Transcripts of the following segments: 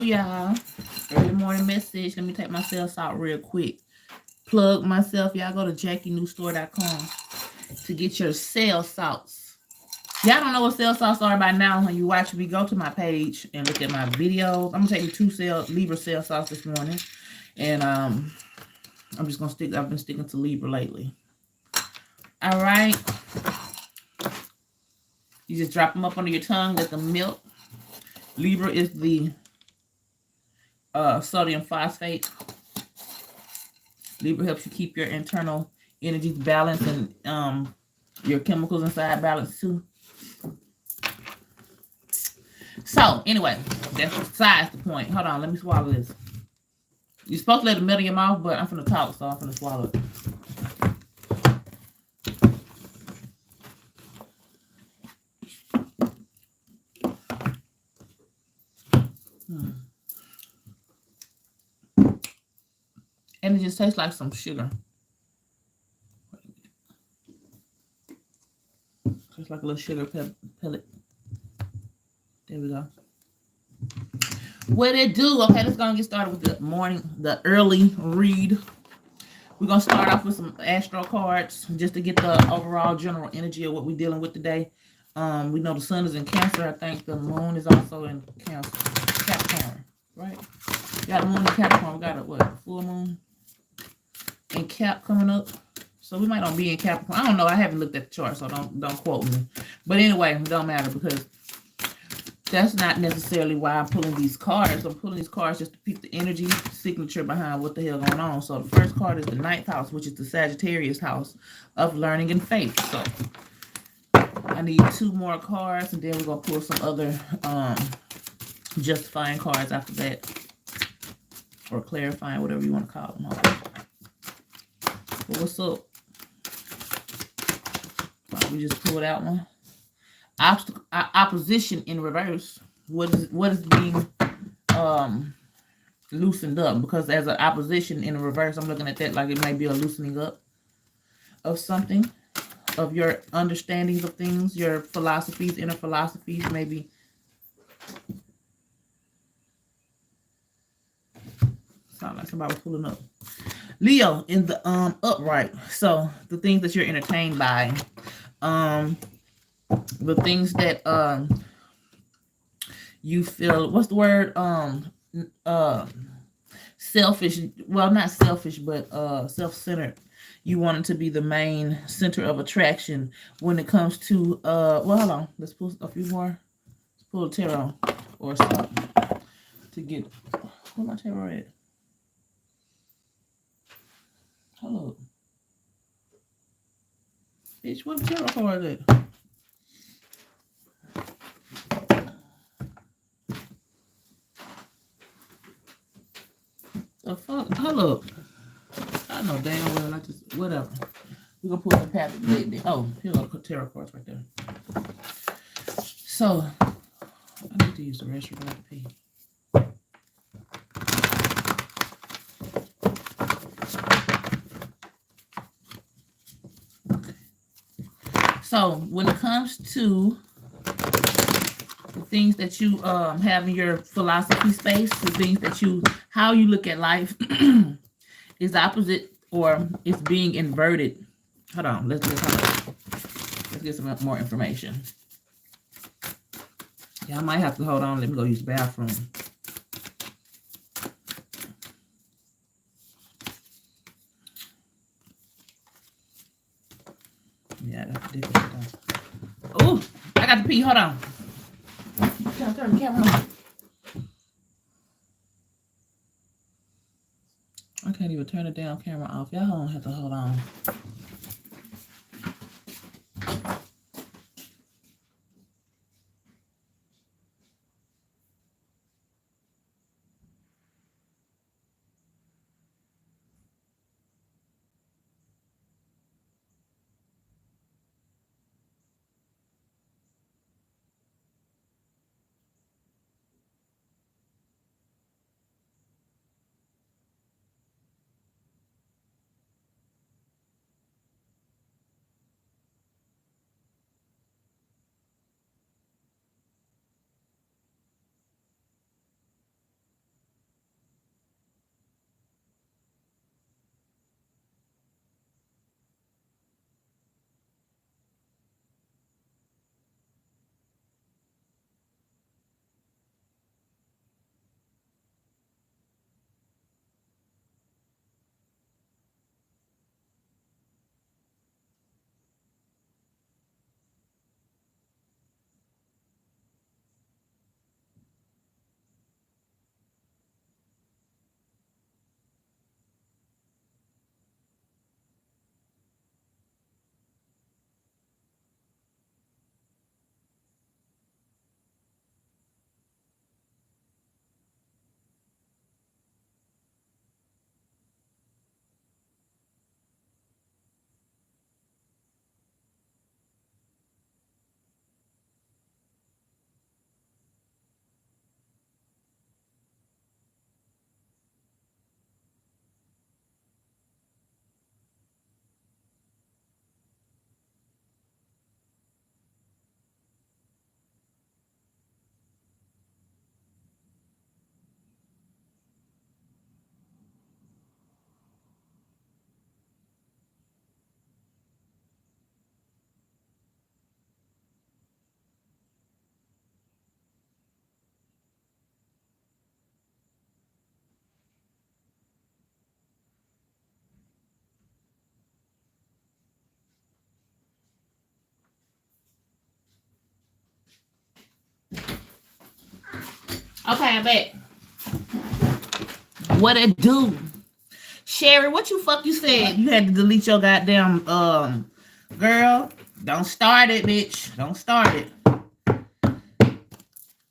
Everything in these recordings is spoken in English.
Y'all, early morning message. Let me take myself out real quick. Plug myself. Y'all go to JackieNewStore.com to get your cell salts. Y'all don't know what cell salts are by now. When you watch me, go to my page and look at my videos. I'm gonna take you 2 Libra cell salts this morning, and I'm just gonna stick. I've been sticking to Libra lately. All right, you just drop them up under your tongue, let them melt. Libra is the sodium phosphate. Libra helps you keep your internal energies balanced and your chemicals inside balanced too. So anyway, that's besides the point. Hold on, let me swallow this. You're supposed to let it melt in your mouth, but I'm finna talk, so I'm finna swallow it. And it just tastes like some sugar. Tastes like a little sugar pellet. There we go. What it do? Okay, let's go and get started with the early read. We're gonna start off with some astro cards just to get the overall general energy of what we're dealing with today. We know the sun is in Cancer. I think the moon is also in Cancer, Capricorn, right? Got the moon in Capricorn. We got a full moon in Cap coming up. So we might not be in Capricorn. I don't know. I haven't looked at the chart, so don't quote me. But anyway, it don't matter because that's not necessarily why I'm pulling these cards. I'm pulling these cards just to pick the energy signature behind what the hell going on. So the first card is the 9th house, which is the Sagittarius house of learning and faith. So I need 2 more cards, and then we're gonna pull some other justifying cards after that, or clarifying, whatever you want to call them. But what's up? We just pulled out one. Opposition in reverse. What is being loosened up? Because as an opposition in reverse, I'm looking at that like it might be a loosening up of something, of your understandings of things, your philosophies, inner philosophies, maybe. Sound like somebody was pulling up. Leo in the upright. So the things that you're entertained by, the things that you feel, what's the word, selfish, well, not selfish, but self-centered. You want it to be the main center of attraction when it comes to well, hold on, let's pull a few more. Let's pull a tarot or something to get, where my tarot at? Hello, bitch, what tarot card is it? The fuck? Hello. I know damn well I just, whatever. We're gonna pull some pattern. Oh, here go tarot cards right there. So I need to use the restroom to pee. Okay. So when it comes to the things that you have in your philosophy space, the things that you, how you look at life is opposite, or it's being inverted. Hold on, let's get some more information. Yeah, I might have to hold on. Let me go use the bathroom. Yeah, that's different. Oh, I got to pee. Hold on. Turn the camera on. I can't even turn the damn camera off. Y'all don't have to hold on. Okay, I bet. What it do? Sherry, what you said? You had to delete your goddamn girl. Don't start it, bitch. Don't start it.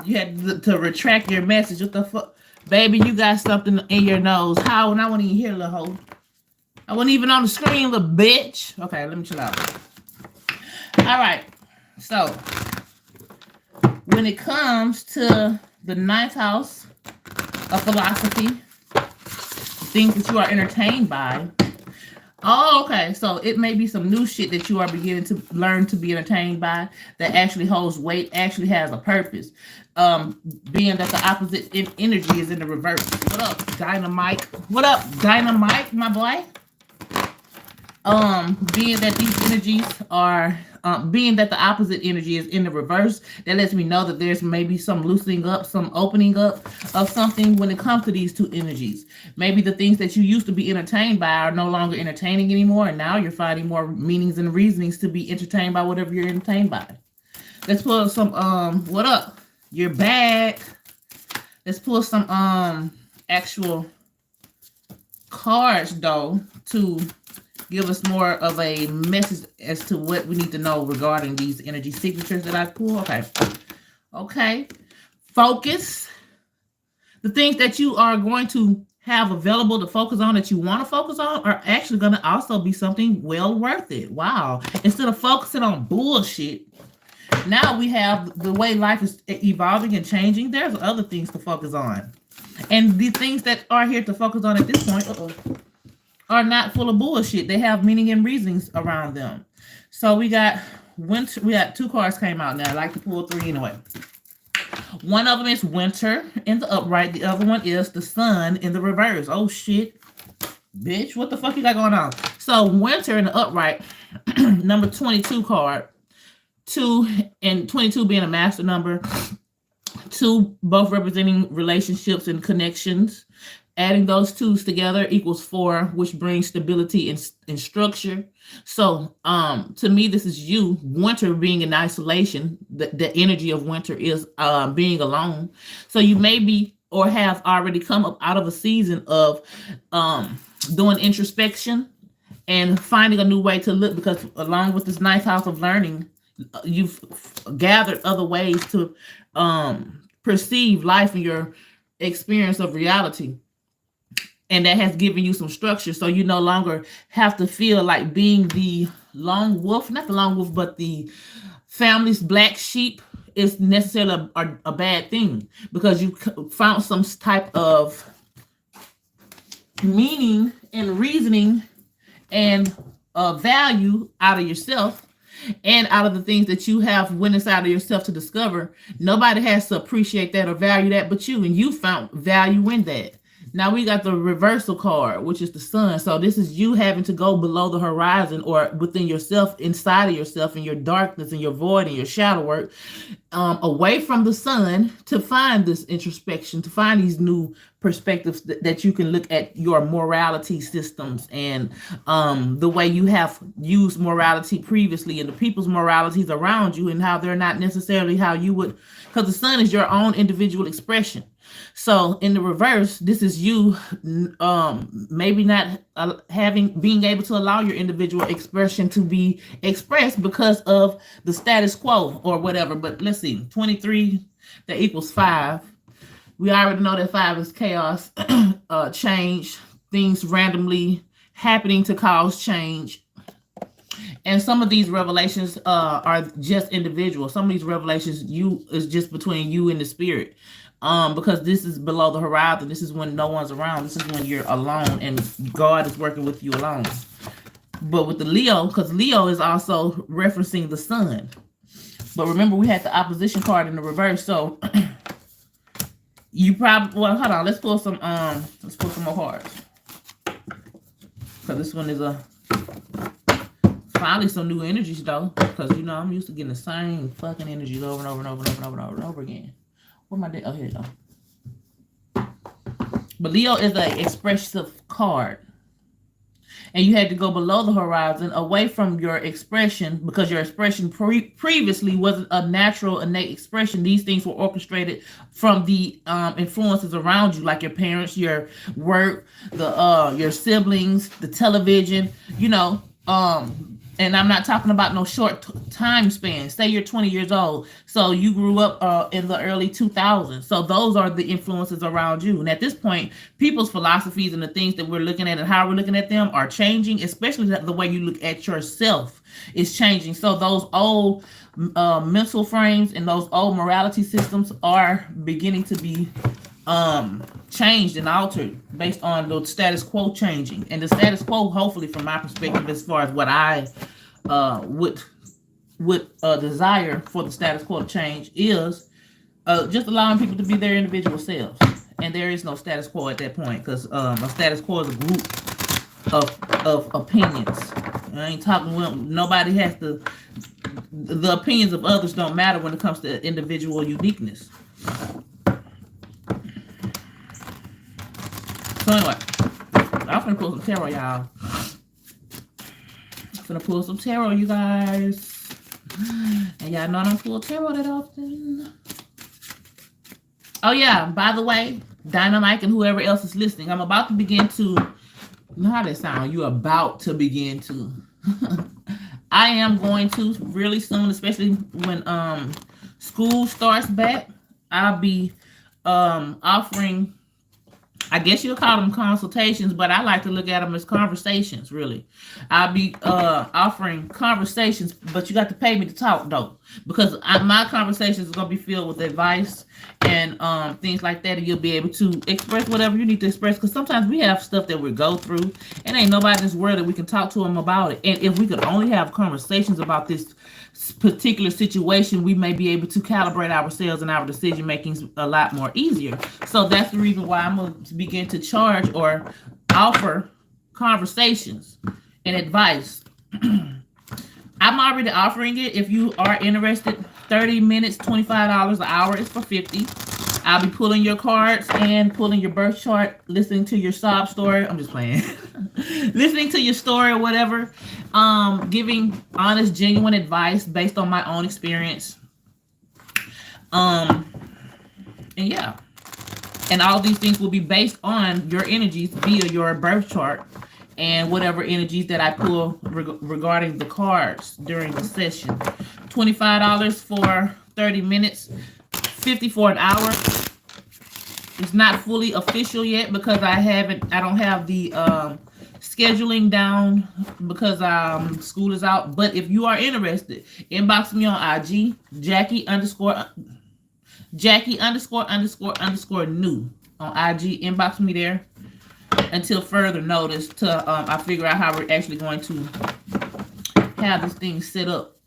You had to retract your message. What the fuck? Baby, you got something in your nose. How? And I wasn't even here, little hoe. I wasn't even on the screen, little bitch. Okay, let me chill out. All right. So, when it comes to the ninth house of philosophy, things that you are entertained by. Oh, okay. So it may be some new shit that you are beginning to learn to be entertained by that actually holds weight, actually has a purpose. Being that the opposite energy is in the reverse. What up, Dynamite? What up, Dynamite, my boy? Being that these energies are being that the opposite energy is in the reverse, that lets me know that there's maybe some loosening up, some opening up of something when it comes to these two energies. Maybe the things that you used to be entertained by are no longer entertaining anymore, and now you're finding more meanings and reasonings to be entertained by whatever you're entertained by. Let's pull some what up? You're back. Let's pull some actual cards though to give us more of a message as to what we need to know regarding these energy signatures that I pull. Okay. Focus. The things that you are going to have available to focus on that you want to focus on are actually going to also be something well worth it. Wow. Instead of focusing on bullshit, now we have the way life is evolving and changing. There's other things to focus on. And the things that are here to focus on at this point, are not full of bullshit. They have meaning and reasons around them. So we got winter. We got two cards came out now. I like to pull three anyway. One of them is winter in the upright. The other one is the sun in the reverse. Oh shit, bitch! What the fuck you got going on? So winter in the upright, number 22 card. 2 and 22 being a master number. 2 both representing relationships and connections. Adding those twos together equals 4, which brings stability and structure. So, to me, this is you. Winter being in isolation. The energy of winter is being alone. So you may be or have already come up out of a season of doing introspection and finding a new way to look. Because along with this ninth house of learning, you've gathered other ways to perceive life and your experience of reality. And that has given you some structure. So you no longer have to feel like being the lone wolf, not the lone wolf, but the family's black sheep is necessarily a bad thing, because you found some type of meaning and reasoning and value out of yourself and out of the things that you have went inside of yourself to discover. Nobody has to appreciate that or value that but you, and you found value in that. Now we got the reversal card, which is the sun. So this is you having to go below the horizon or within yourself, inside of yourself, in your darkness and your void and your shadow work, away from the sun, to find this introspection, to find these new perspectives that you can look at your morality systems and the way you have used morality previously and the people's moralities around you and how they're not necessarily how you would, because the sun is your own individual expression. So in the reverse, this is you maybe not being able to allow your individual expression to be expressed because of the status quo or whatever. But let's see, 23, that equals 5. We already know that 5 is chaos, change, things randomly happening to cause change. And some of these revelations are just individual. Some of these revelations is just between you and the spirit. Because this is below the horizon. This is when no one's around. This is when you're alone and God is working with you alone. But with the Leo, because Leo is also referencing the sun. But remember, we had the opposition card in the reverse. So you probably, well, hold on. Let's pull some more cards. Because this one is finally some new energies though. Because I'm used to getting the same fucking energies over and over and over and over and over and over and over again. What am I doing? Oh, here you go. But Leo is an expressive card. and you had to go below the horizon, away from your expression, because your expression previously wasn't a natural, innate expression. These things were orchestrated from the influences around you, like your parents, your work, your siblings, the television, and I'm not talking about no short time span. Say you're 20 years old, so you grew up in the early 2000s. So those are the influences around you. And at this point, people's philosophies and the things that we're looking at and how we're looking at them are changing, especially the way you look at yourself is changing. So those old mental frames and those old morality systems are beginning to be changed and altered based on the status quo changing. And the status quo, hopefully, from my perspective, as far as what I would desire for the status quo to change, is just allowing people to be their individual selves. And there is no status quo at that point, because a status quo is a group of opinions. I ain't talking when nobody has the opinions of others don't matter when it comes to individual uniqueness. So anyway, I'm finna pull some tarot, y'all. I'm finna pull some tarot, you guys. And y'all know I don't pull tarot that often. Oh yeah, by the way, Dynamite and whoever else is listening, I'm about to begin to, you know how that sound? You're about to begin to. I am going to really soon, especially when school starts back. I'll be offering, I guess you'll call them consultations, but I like to look at them as conversations, really. I'll be offering conversations, but you got to pay me to talk, though, because my conversations are going to be filled with advice and things like that, and you'll be able to express whatever you need to express, because sometimes we have stuff that we go through, and ain't nobody in this world that we can talk to them about it. And if we could only have conversations about this particular situation, we may be able to calibrate ourselves and our decision making a lot more easier. So that's the reason why I'm going to begin to charge or offer conversations and advice. I'm already offering it. If you are interested, 30 minutes, $25 an hour is for $50. I'll be pulling your cards and pulling your birth chart, listening to your sob story. I'm just playing. Listening to your story or whatever. Giving honest, genuine advice based on my own experience. And yeah. And all these things will be based on your energies via your birth chart and whatever energies that I pull regarding the cards during the session. $25 for 30 minutes, $50 for an hour. It's not fully official yet because I don't have the scheduling down because school is out. But if you are interested, inbox me on IG, Jackie _ new on IG. Inbox me there until further notice till I figure out how we're actually going to have this thing set up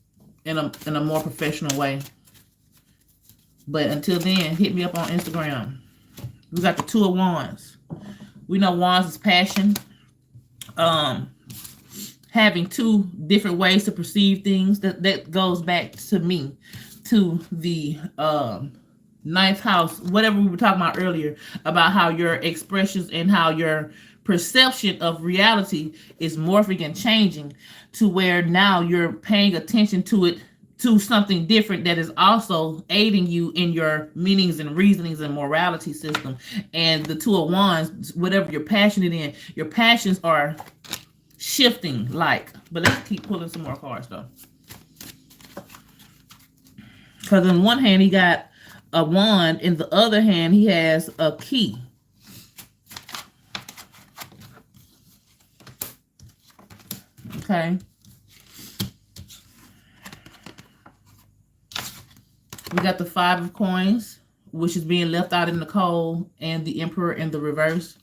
in a more professional way. But until then, hit me up on Instagram. We got the Two of Wands. We know Wands is passion. Having two different ways to perceive things, that goes back to me, to the ninth house, whatever we were talking about earlier, about how your expressions and how your perception of reality is morphing and changing to where now you're paying attention to it, to something different that is also aiding you in your meanings and reasonings and morality system. And the Two of Wands, whatever you're passionate in, your passions are shifting, but let's keep pulling some more cards though. Because in one hand he got a wand, in the other hand he has a key. Okay. We got the Five of Coins, which is being left out in the cold, and the Emperor in the reverse.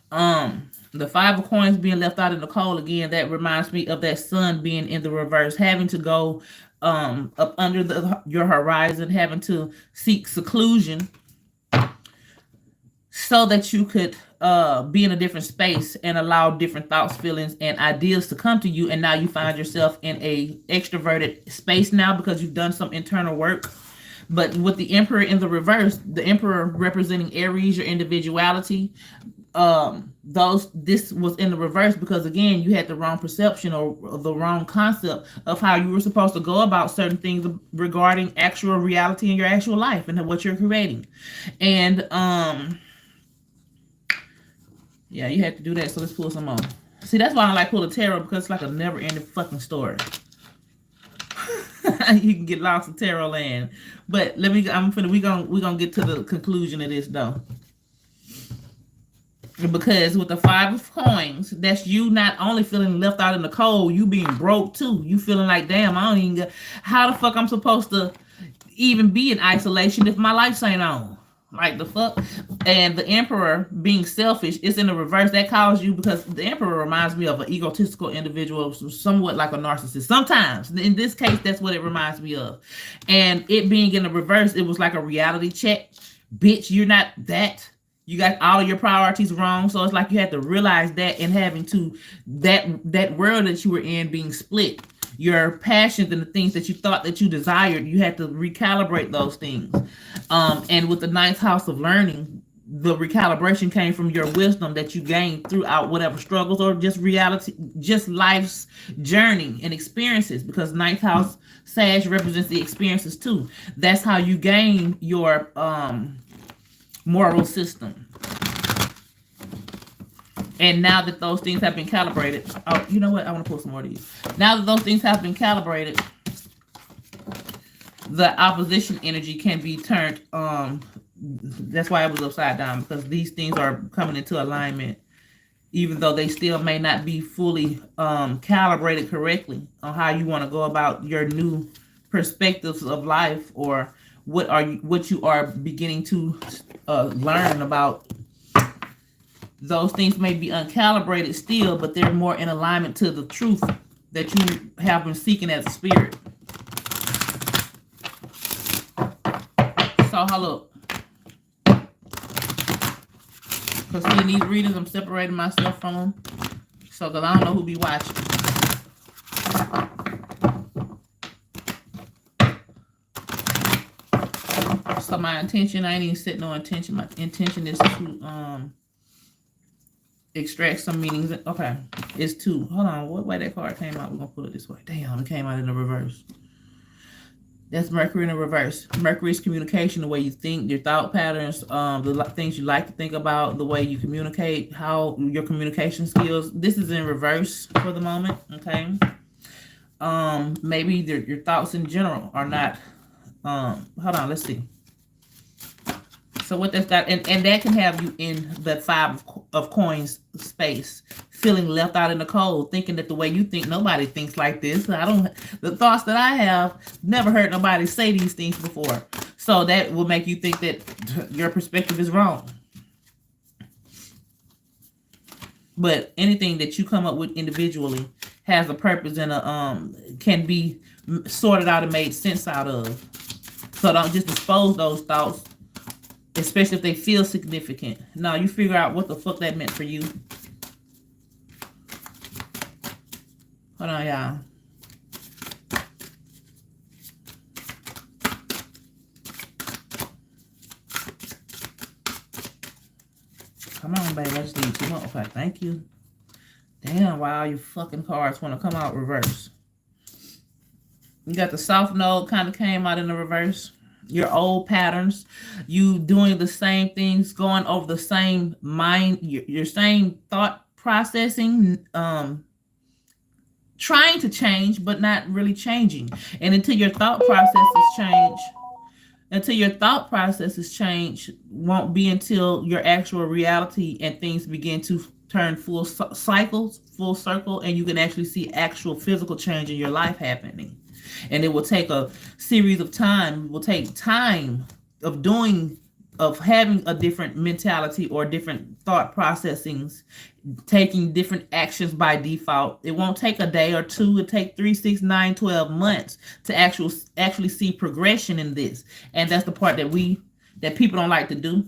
The Five of Coins being left out in the cold, again, that reminds me of that sun being in the reverse, having to go up under your horizon, having to seek seclusion so that you could be in a different space and allow different thoughts, feelings, and ideas to come to you. And now you find yourself in a extroverted space now because you've done some internal work. But with the Emperor in the reverse, the Emperor representing Aries, your individuality, this was in the reverse because again you had the wrong perception or the wrong concept of how you were supposed to go about certain things regarding actual reality in your actual life and what you're creating. And yeah, you had to do that. So let's pull some more. See, that's why I like pulling tarot, because it's like a never-ending fucking story. You can get lost in tarot land. But we're gonna get to the conclusion of this though. Because with the 5 of coins, that's you not only feeling left out in the cold, you being broke too. You feeling like, damn, I don't even get how the fuck I'm supposed to even be in isolation if my life ain't on. Like the fuck. And the Emperor being selfish is in the reverse. That calls you, because the Emperor reminds me of an egotistical individual, somewhat like a narcissist. Sometimes, in this case, that's what it reminds me of. And it being in the reverse, it was like a reality check. Bitch, you're not that. You got all of your priorities wrong. So it's like you had to realize that, and having to that world that you were in being split. Your passions and the things that you thought that you desired, you had to recalibrate those things. And with the 9th house of learning, the recalibration came from your wisdom that you gained throughout whatever struggles or just reality, just life's journey and experiences, because 9th house Sag represents the experiences too. That's how you gain your moral system. And now that those things have been calibrated, oh, you know what? I want to pull some more of these. Now that those things have been calibrated, the opposition energy can be turned. That's why it was upside down, because these things are coming into alignment, even though they still may not be fully calibrated correctly on how you want to go about your new perspectives of life, or what you are beginning to learn about. Those things may be uncalibrated still, but they're more in alignment to the truth that you have been seeking as a spirit. So, hello. Because in these readings, I'm separating myself from them. So, because I don't know who be watching. So, my intention, I ain't even set no intention. My intention is to extract some meanings. Okay, it's 2. Hold on, what way that card came out? We're gonna put it this way. Damn, it came out in the reverse. That's Mercury in the reverse. Mercury's communication, the way you think, your thought patterns, the things you like to think about, the way you communicate, how your communication skills. This is in reverse for the moment. Okay. Maybe your thoughts in general are not. Hold on, let's see. So what that's got, and that can have you in the 5 of coins space, feeling left out in the cold, thinking that the way you think, nobody thinks like this. The thoughts that I have, never heard nobody say these things before. So that will make you think that your perspective is wrong. But anything that you come up with individually has a purpose and can be sorted out and made sense out of. So don't just dispose those thoughts, especially if they feel significant. No, you figure out what the fuck that meant for you. Hold on, y'all. Come on, baby. Let's do 2 more. Okay, thank you. Damn, why all you fucking cards want to come out reverse? You got the South Node kind of came out in the reverse. Your old patterns, you doing the same things, going over the same mind, your same thought processing, trying to change, but not really changing. And until your thought processes change, won't be until your actual reality and things begin to turn full circle, and you can actually see actual physical change in your life happening. And it will take a series of time. It will take time of having a different mentality or different thought processings, taking different actions by default. It won't take a day or 2. It take 3, 6, 9, 12 months to actually see progression in this. And that's the part that people don't like to do.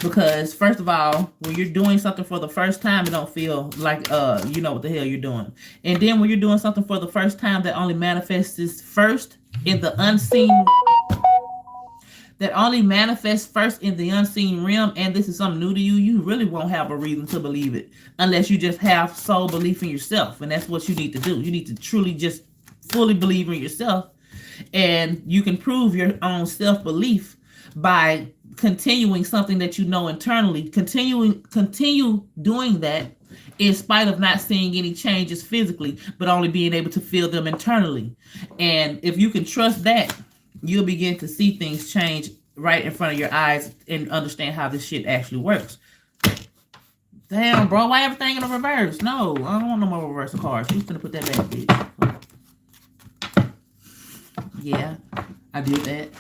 Because first of all, when you're doing something for the first time, it don't feel like you know what the hell you're doing. And then when you're doing something for the first time that only manifests first in the unseen, that only manifests first in the unseen realm, and this is something new to you, you really won't have a reason to believe it unless you just have soul belief in yourself. And that's what you need to do. You need to truly just fully believe in yourself. And you can prove your own self-belief by continuing something that you know internally. Continue doing that in spite of not seeing any changes physically, but only being able to feel them internally. And if you can trust that, you'll begin to see things change right in front of your eyes and understand how this shit actually works. Damn, bro, why everything in the reverse? No, I don't want no more reverse cards. Who's gonna put that back, bitch? Yeah, I did that.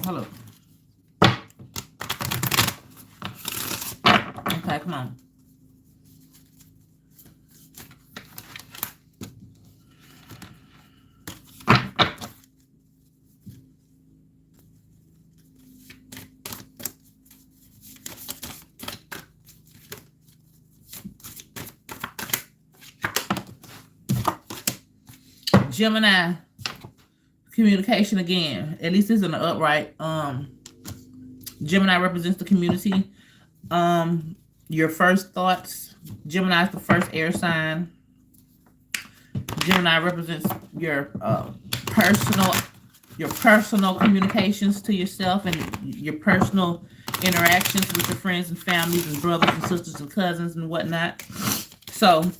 Hello. Okay, come on. Gemini. Communication again. At least it's in the upright. Gemini represents the community. Your first thoughts. Gemini is the first air sign. Gemini represents your personal communications to yourself and your personal interactions with your friends and families and brothers and sisters and cousins and whatnot. So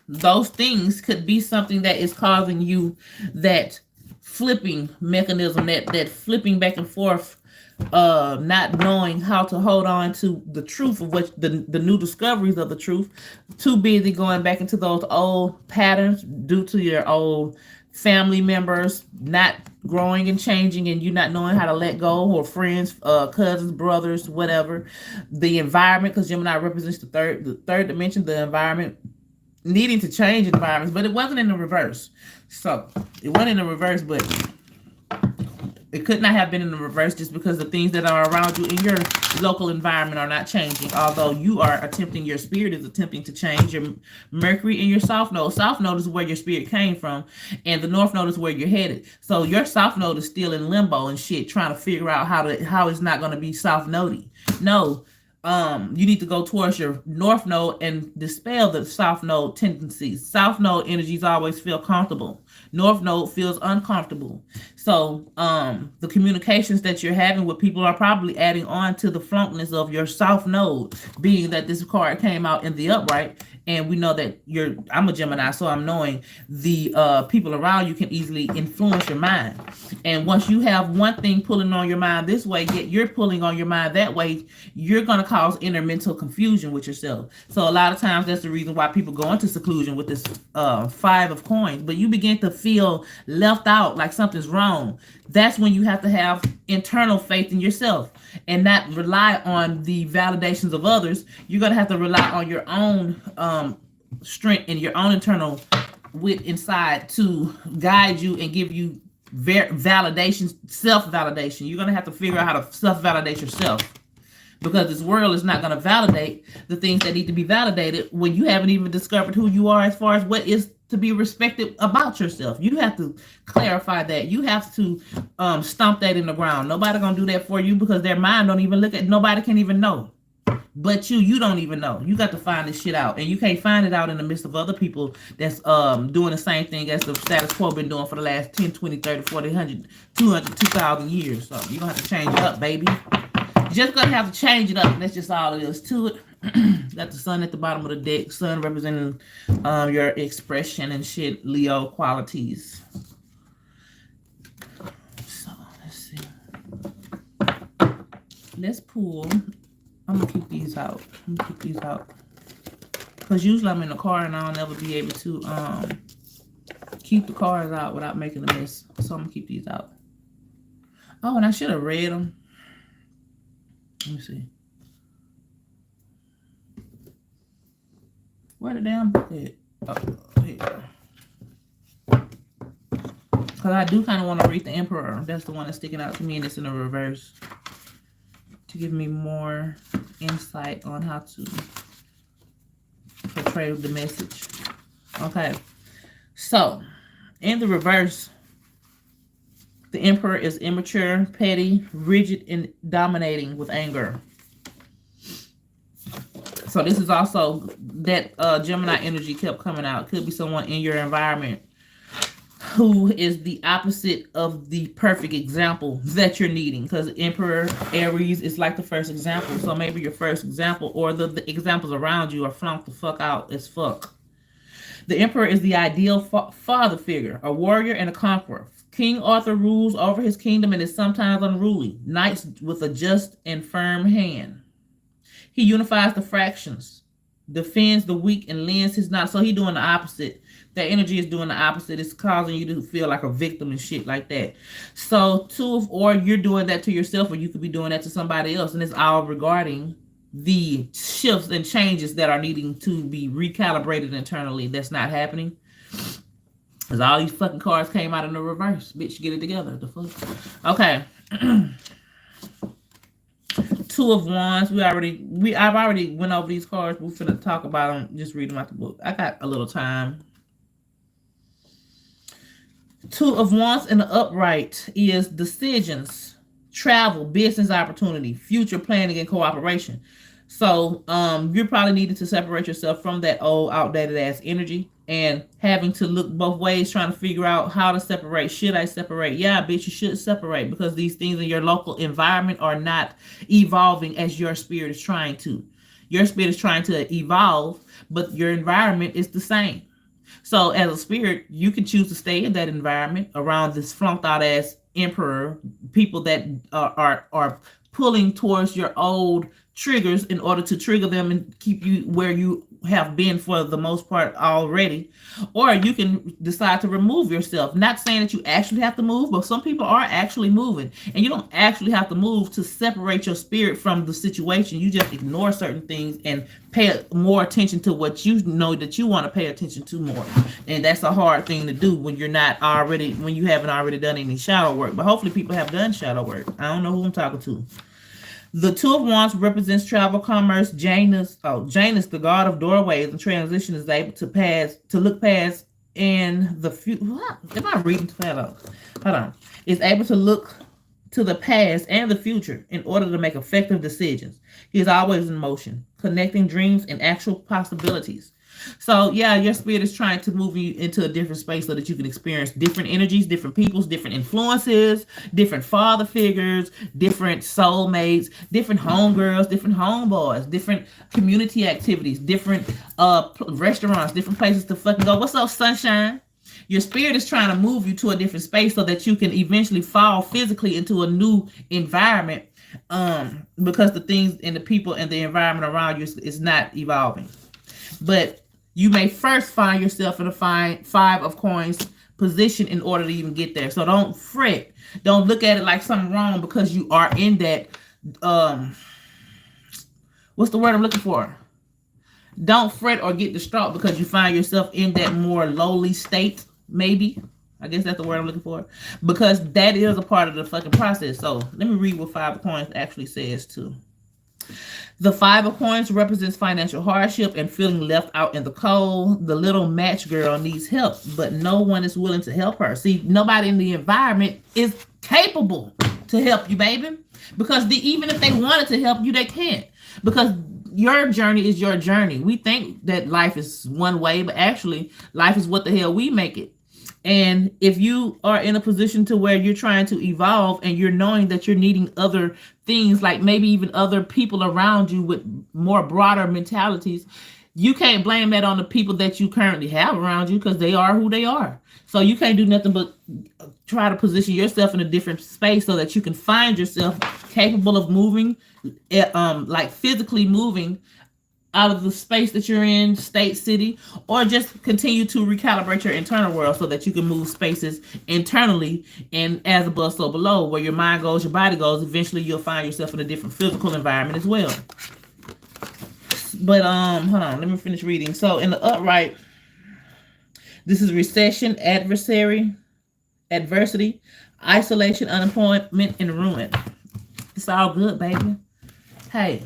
those things could be something that is causing you that flipping mechanism, that flipping back and forth, not knowing how to hold on to the truth of what the new discoveries of the truth, too busy going back into those old patterns due to your old family members not growing and changing, and you not knowing how to let go, or friends, cousins, brothers, whatever. The environment, because Gemini represents the third dimension, the environment, needing to change environments, but it wasn't in the reverse. So it wasn't in the reverse, but it could not have been in the reverse just because the things that are around you in your local environment are not changing. Although you are attempting, your spirit is attempting to change. Your Mercury in your South Node. South Node is where your spirit came from, and the North Node is where you're headed. So your South Node is still in limbo and shit, trying to figure out how it's not going to be South Nodey. No. You need to go towards your North Node and dispel the South Node tendencies. South Node energies always feel comfortable. North Node feels uncomfortable. So the communications that you're having with people are probably adding on to the flunkness of your South Node, being that this card came out in the upright. And we know that I'm a Gemini, so I'm knowing the people around you can easily influence your mind. And once you have one thing pulling on your mind this way, yet you're pulling on your mind that way, you're going to cause inner mental confusion with yourself. So a lot of times that's the reason why people go into seclusion with this 5 of coins. But you begin to feel left out, like something's wrong. That's when you have to have internal faith in yourself and not rely on the validations of others. You're going to have to rely on your own strength and your own internal wit inside to guide you and give you validation, self-validation. You're going to have to figure out how to self-validate yourself, because this world is not going to validate the things that need to be validated when you haven't even discovered who you are as far as what is to be respected about yourself. You have to clarify that. You have to stomp that in the ground. Nobody gonna do that for you, because their mind don't even look at. Nobody can even know. But you don't even know. You got to find this shit out, and you can't find it out in the midst of other people that's doing the same thing as the status quo been doing for the last 10, 20, 30, 40, 100, 200, 2,000 years. So you're gonna have to change it up, baby. You're just gonna have to change it up. That's just all it is to it. Got the sun at the bottom of the deck. Sun representing your expression and shit, Leo qualities. So let's see. Let's pull. I'm gonna keep these out. Because usually I'm in the car and I'll never be able to keep the cards out without making a mess. So I'm gonna keep these out. Oh, and I should have read them. Let me see. Where the damn book at? Oh, here. Because because I do kind of want to read the Emperor. That's the one that's sticking out to me, and it's in the reverse to give me more insight on how to portray the message. Okay, so in the reverse, the Emperor is immature, petty, rigid, and dominating with anger. So this is also that Gemini energy kept coming out. Could be someone in your environment who is the opposite of the perfect example that you're needing. Because Emperor Aries is like the first example. So maybe your first example or the examples around you are flunked the fuck out as fuck. The Emperor is the ideal father figure, a warrior and a conqueror. King Arthur rules over his kingdom and is sometimes unruly. Knights with a just and firm hand. He unifies the fractions, defends the weak, and lends his not. So he's doing the opposite. That energy is doing the opposite. It's causing you to feel like a victim and shit like that. So or you're doing that to yourself, or you could be doing that to somebody else. And it's all regarding the shifts and changes that are needing to be recalibrated internally. That's not happening. Because all these fucking cards came out in the reverse. Bitch, get it together. The fuck? Okay. Two of Wands. I've already went over these cards. We're finna talk about them. Just read them out the book. I got a little time. Two of Wands in the upright is decisions, travel, business opportunity, future planning, and cooperation. So you're probably needing to separate yourself from that old outdated ass energy and having to look both ways, trying to figure out how to separate. Should I separate? Yeah, bitch, you should separate, because these things in your local environment are not evolving as your spirit is trying to. Your spirit is trying to evolve, but your environment is the same. So as a spirit, you can choose to stay in that environment around this flunked out ass Emperor, people that are pulling towards your old triggers in order to trigger them and keep you where you have been for the most part already. Or you can decide to remove yourself. Not saying that you actually have to move, but some people are actually moving, and you don't actually have to move to separate your spirit from the situation. You just ignore certain things and pay more attention to what you know that you want to pay attention to more. And that's a hard thing to do when you haven't already done any shadow work. But hopefully people have done shadow work. I don't know who I'm talking to. The Two of Wands represents travel, commerce. Janus, the god of doorways and transition, is able to look past in the future. Am I reading too fast? Hold on. Is able to look to the past and the future in order to make effective decisions. He is always in motion, connecting dreams and actual possibilities. So yeah, your spirit is trying to move you into a different space so that you can experience different energies, different peoples, different influences, different father figures, different soulmates, different homegirls, different homeboys, different community activities, different restaurants, different places to fucking go. What's up, sunshine? Your spirit is trying to move you to a different space so that you can eventually fall physically into a new environment, because the things and the people and the environment around you is not evolving. But you may first find yourself in a Five of Coins position in order to even get there. So don't fret. Don't look at it like something wrong because you are in that, what's the word I'm looking for? Don't fret or get distraught because you find yourself in that more lowly state, maybe. I guess that's the word I'm looking for. Because that is a part of the fucking process. So let me read what Five of Coins actually says too. The Five of Coins represents financial hardship and feeling left out in the cold. The little match girl needs help, but no one is willing to help her. See, nobody in the environment is capable to help you, baby. Because even if they wanted to help you, they can't. Because your journey is your journey. We think that life is one way, but actually, life is what the hell we make it. And if you are in a position to where you're trying to evolve and you're knowing that you're needing other things, like maybe even other people around you with more broader mentalities, you can't blame that on the people that you currently have around you because they are who they are. So you can't do nothing but try to position yourself in a different space so that you can find yourself capable of moving, like physically moving out of the space that you're in, state, city, or just continue to recalibrate your internal world so that you can move spaces internally, and as above, so below, where your mind goes, your body goes, eventually you'll find yourself in a different physical environment as well. But hold on, let me finish reading. So in the upright, this is recession, adversary, adversity, isolation, unemployment, and ruin. It's all good, baby. Hey,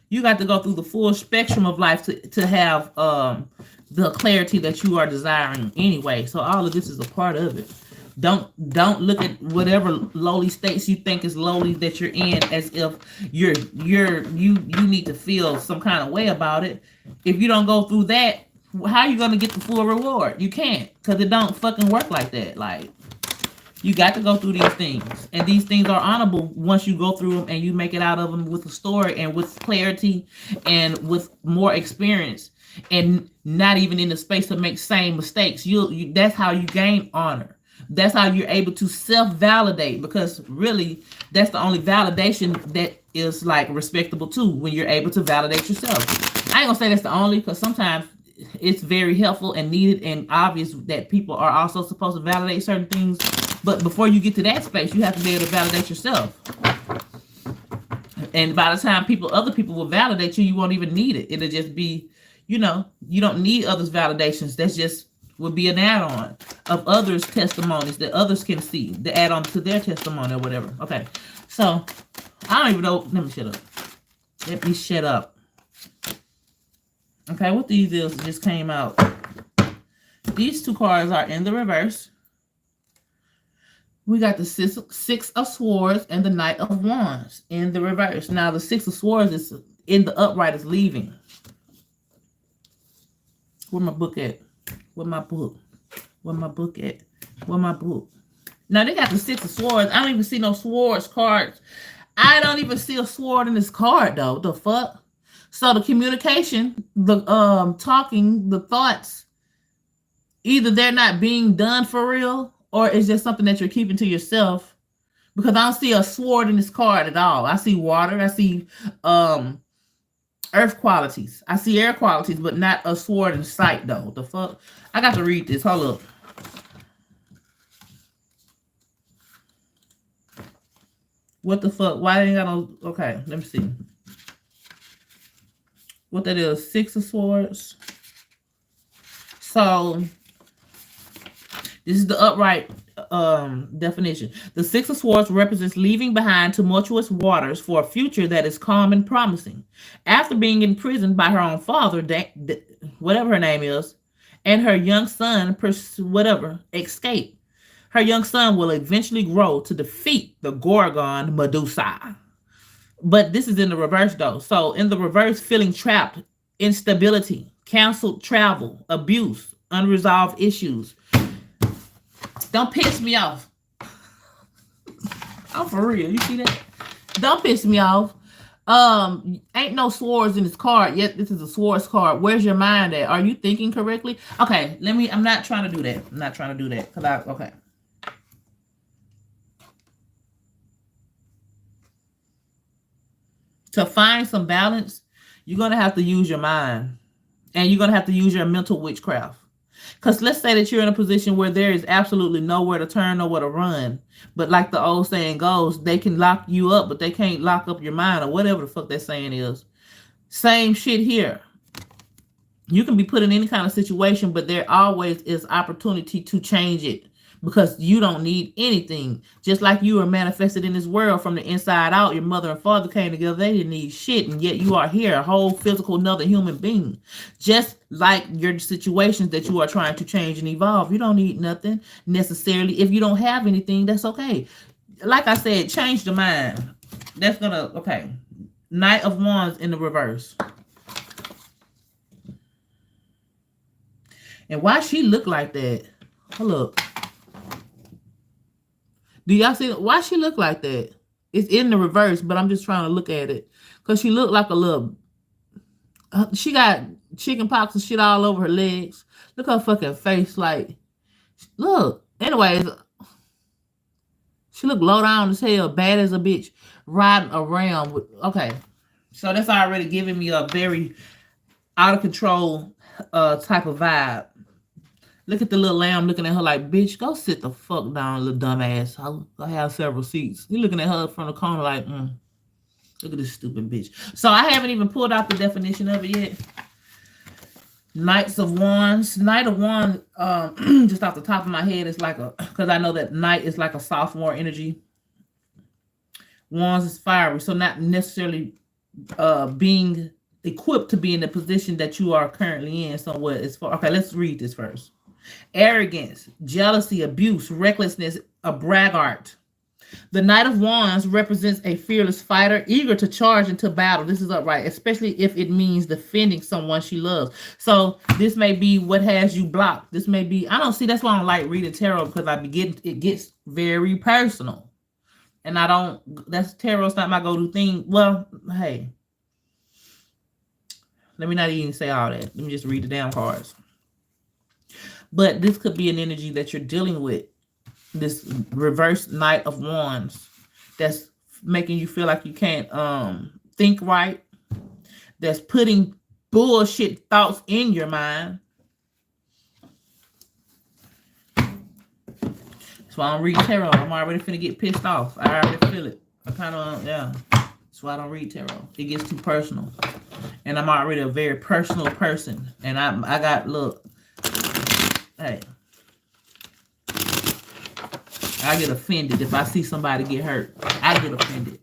you got to go through the full spectrum of life to have the clarity that you are desiring anyway. So all of this is a part of it. Don't look at whatever lowly states you think is lowly that you're in as if you need to feel some kind of way about it. If you don't go through that, how are you gonna get the full reward? You can't, because it don't fucking work like that. Like, you got to go through these things, and these things are honorable once you go through them and you make it out of them with a story and with clarity and with more experience, and not even in the space to make same mistakes. You that's how you gain honor. That's how you're able to self-validate, because really that's the only validation that is like respectable too, when you're able to validate yourself. I ain't gonna say that's the only, because sometimes it's very helpful and needed and obvious that people are also supposed to validate certain things. But before you get to that space, you have to be able to validate yourself. And by the time other people will validate you, you won't even need it. It'll just be, you don't need others' validations. That's just would be an add-on of others' testimonies that others can see, the add-on to their testimony or whatever. Okay. So I don't even know. Let me shut up. Okay, what these is just came out. These two cards are in the reverse. We got the Six of Swords and the Knight of Wands in the reverse. Now, the Six of Swords is in the upright, is leaving. Where my book at? Where my book? Where my book at? Where my book? Now, they got the Six of Swords. I don't even see no swords cards. I don't even see a sword in this card, though. What the fuck? So the communication, the talking, the thoughts, either they're not being done for real, or it's just something that you're keeping to yourself, because I don't see a sword in this card at all. I see water. I see earth qualities. I see air qualities, but not a sword in sight, though. What the fuck? I got to read this. Hold up. What the fuck? Why ain't got no... Okay, let me see. What that is? Six of Swords. So... this is the upright definition. The Six of Swords represents leaving behind tumultuous waters for a future that is calm and promising. After being imprisoned by her own father, whatever her name is, and her young son, escape. Her young son will eventually grow to defeat the Gorgon Medusa. But this is in the reverse, though. So in the reverse, feeling trapped, instability, canceled travel, abuse, unresolved issues. Don't piss me off. I'm for real. You see that? Don't piss me off. Ain't no swords in this card yet. This is a swords card. Where's your mind at? Are you thinking correctly? Okay, I'm not trying to do that. I'm not trying to do that. Okay. To find some balance, you're going to have to use your mind. And you're going to have to use your mental witchcraft. Because let's say that you're in a position where there is absolutely nowhere to turn, nowhere to run. But like the old saying goes, they can lock you up, but they can't lock up your mind, or whatever the fuck that saying is. Same shit here. You can be put in any kind of situation, but there always is opportunity to change it, because you don't need anything. Just like you were manifested in this world from the inside out, your mother and father came together, they didn't need shit, and yet you are here, a whole physical, another human being. Just like your situations that you are trying to change and evolve, you don't need nothing necessarily. If you don't have anything, that's okay. Like I said, change the mind. That's gonna, okay. Knight of Wands in the reverse. And why she look like that? Hold up. Do y'all see why she look like that? It's in the reverse, but I'm just trying to look at it. Because she looked like a little... she got chicken pox and shit all over her legs. Look at her fucking face. Like, look. Anyways, she look low down as hell, bad as a bitch, riding around with... Okay. So that's already giving me a very out of control type of vibe. Look at the little lamb looking at her like, bitch, go sit the fuck down, little dumbass. I have several seats. You looking at her from the corner like, look at this stupid bitch. So I haven't even pulled out the definition of it yet. Knights of Wands. Knight of Wands, just off the top of my head, is like because I know that Knight is like a sophomore energy. Wands is fiery, so not necessarily being equipped to be in the position that you are currently in. So what is for? Okay, let's read this first. Arrogance, jealousy, abuse, recklessness, a braggart. The Knight of Wands represents a fearless fighter, eager to charge into battle. This is upright, especially if it means defending someone she loves. So this may be what has you blocked. This may be, I don't see, that's why I don't like reading tarot, because it gets very personal. And tarot's not my go-to thing. Well, hey, let me not even say all that. Let me just read the damn cards. But this could be an energy that you're dealing with. This reverse Knight of Wands that's making you feel like you can't think right. That's putting bullshit thoughts in your mind. So I don't read tarot. I'm already finna get pissed off. I already feel it. I kind of, yeah. That's why I don't read tarot. It gets too personal. And I'm already a very personal person. And I got, look, hey. I get offended if I see somebody get hurt. I get offended.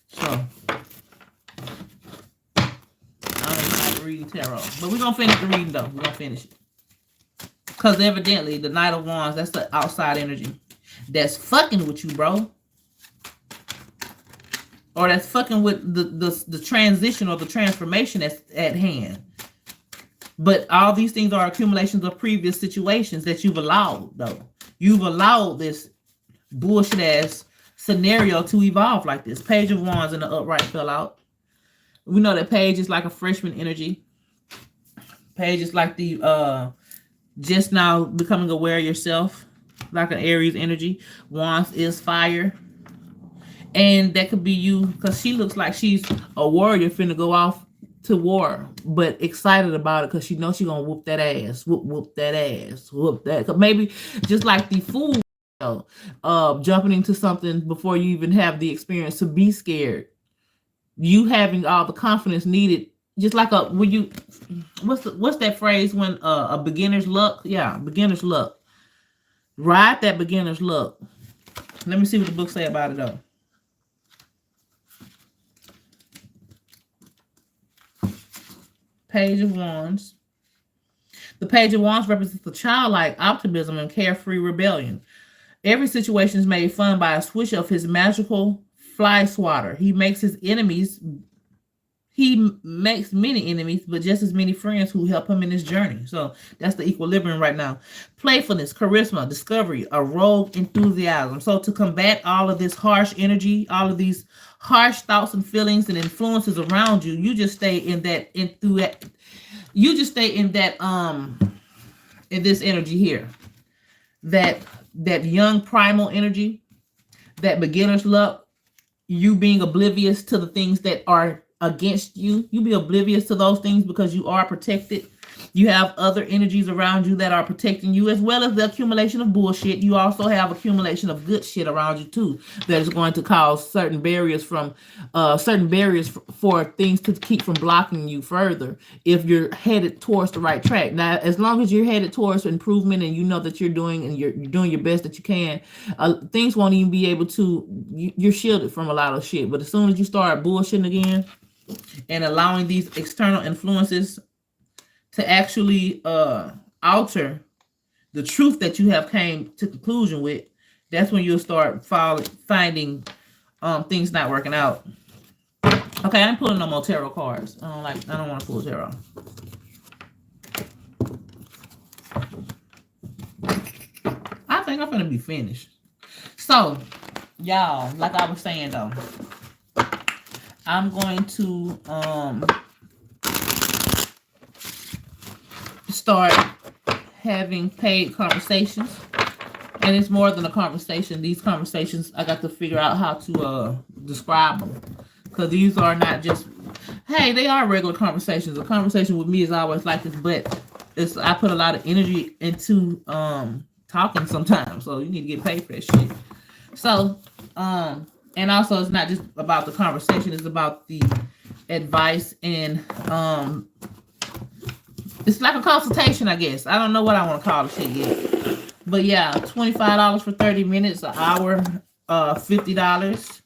So, I don't like reading tarot. But we're going to finish the reading, though. We're going to finish it. Because evidently, the Knight of Wands, that's the outside energy. That's fucking with you, bro. Or that's fucking with the transition or the transformation that's at hand. But all these things are accumulations of previous situations that you've allowed, though. You've allowed this bullshit ass scenario to evolve like this. Page of Wands in the upright fell out. We know that Page is like a freshman energy. Page is like the just now becoming aware of yourself, like an Aries energy. Wands is fire. And that could be you, because she looks like she's a warrior finna go off to war, but excited about it because she knows she's gonna whoop that ass. Whoop that ass. Whoop that. Maybe just like the fool, jumping into something before you even have the experience to be scared. You having all the confidence needed, just like what's that phrase when a beginner's luck? Yeah, beginner's luck. Ride that beginner's luck. Let me see what the book say about it though. Page of Wands. The Page of Wands represents the childlike optimism and carefree rebellion. Every situation is made fun by a swish of his magical fly swatter. He makes many enemies, but just as many friends who help him in his journey. So that's the equilibrium right now. Playfulness, charisma, discovery, a rogue enthusiasm. So to combat all of this harsh energy, all of these harsh thoughts and feelings and influences around you, you just stay in this energy here. That young primal energy, that beginner's luck, you being oblivious to the things that are against you. You be oblivious to those things because you are protected. You have other energies around you that are protecting you, as well as the accumulation of bullshit. You also have accumulation of good shit around you too, that is going to cause certain barriers for things to keep from blocking you further if you're headed towards the right track. Now, as long as you're headed towards improvement and you know that you're doing your best that you can, things won't even be able to. You're shielded from a lot of shit. But as soon as you start bullshitting again and allowing these external influences to actually alter the truth that you have came to conclusion with, that's when you'll start finding things not working out. Okay, I'm pulling no more tarot cards. I don't want to pull tarot. I think I'm gonna be finished. So, y'all, like I was saying though, I'm going to start having paid conversations, and it's more than a conversation. These conversations, I got to figure out how to describe them, because these are not just, hey, they are regular conversations. A conversation with me is always like this, but I put a lot of energy into talking sometimes, so you need to get paid for that shit. So and also it's not just about the conversation, it's about the advice and It's like a consultation, I guess. I don't know what I want to call the shit yet. But yeah, $25 for 30 minutes, an hour, $50.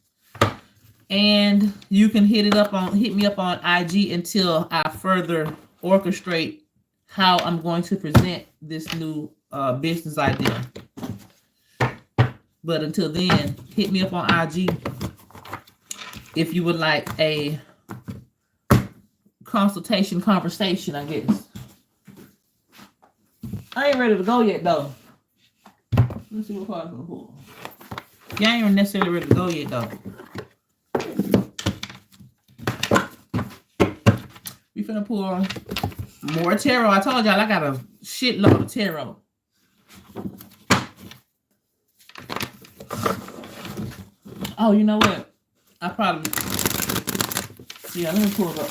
And you can hit me up on IG until I further orchestrate how I'm going to present this new business idea. But until then, hit me up on IG if you would like a consultation conversation, I guess. I ain't ready to go yet, though. Let's see what card I'm gonna pull. Yeah, I ain't necessarily ready to go yet, though. We finna pull more tarot. I told y'all I got a shitload of tarot. Oh, you know what? I probably... Yeah, let me pull the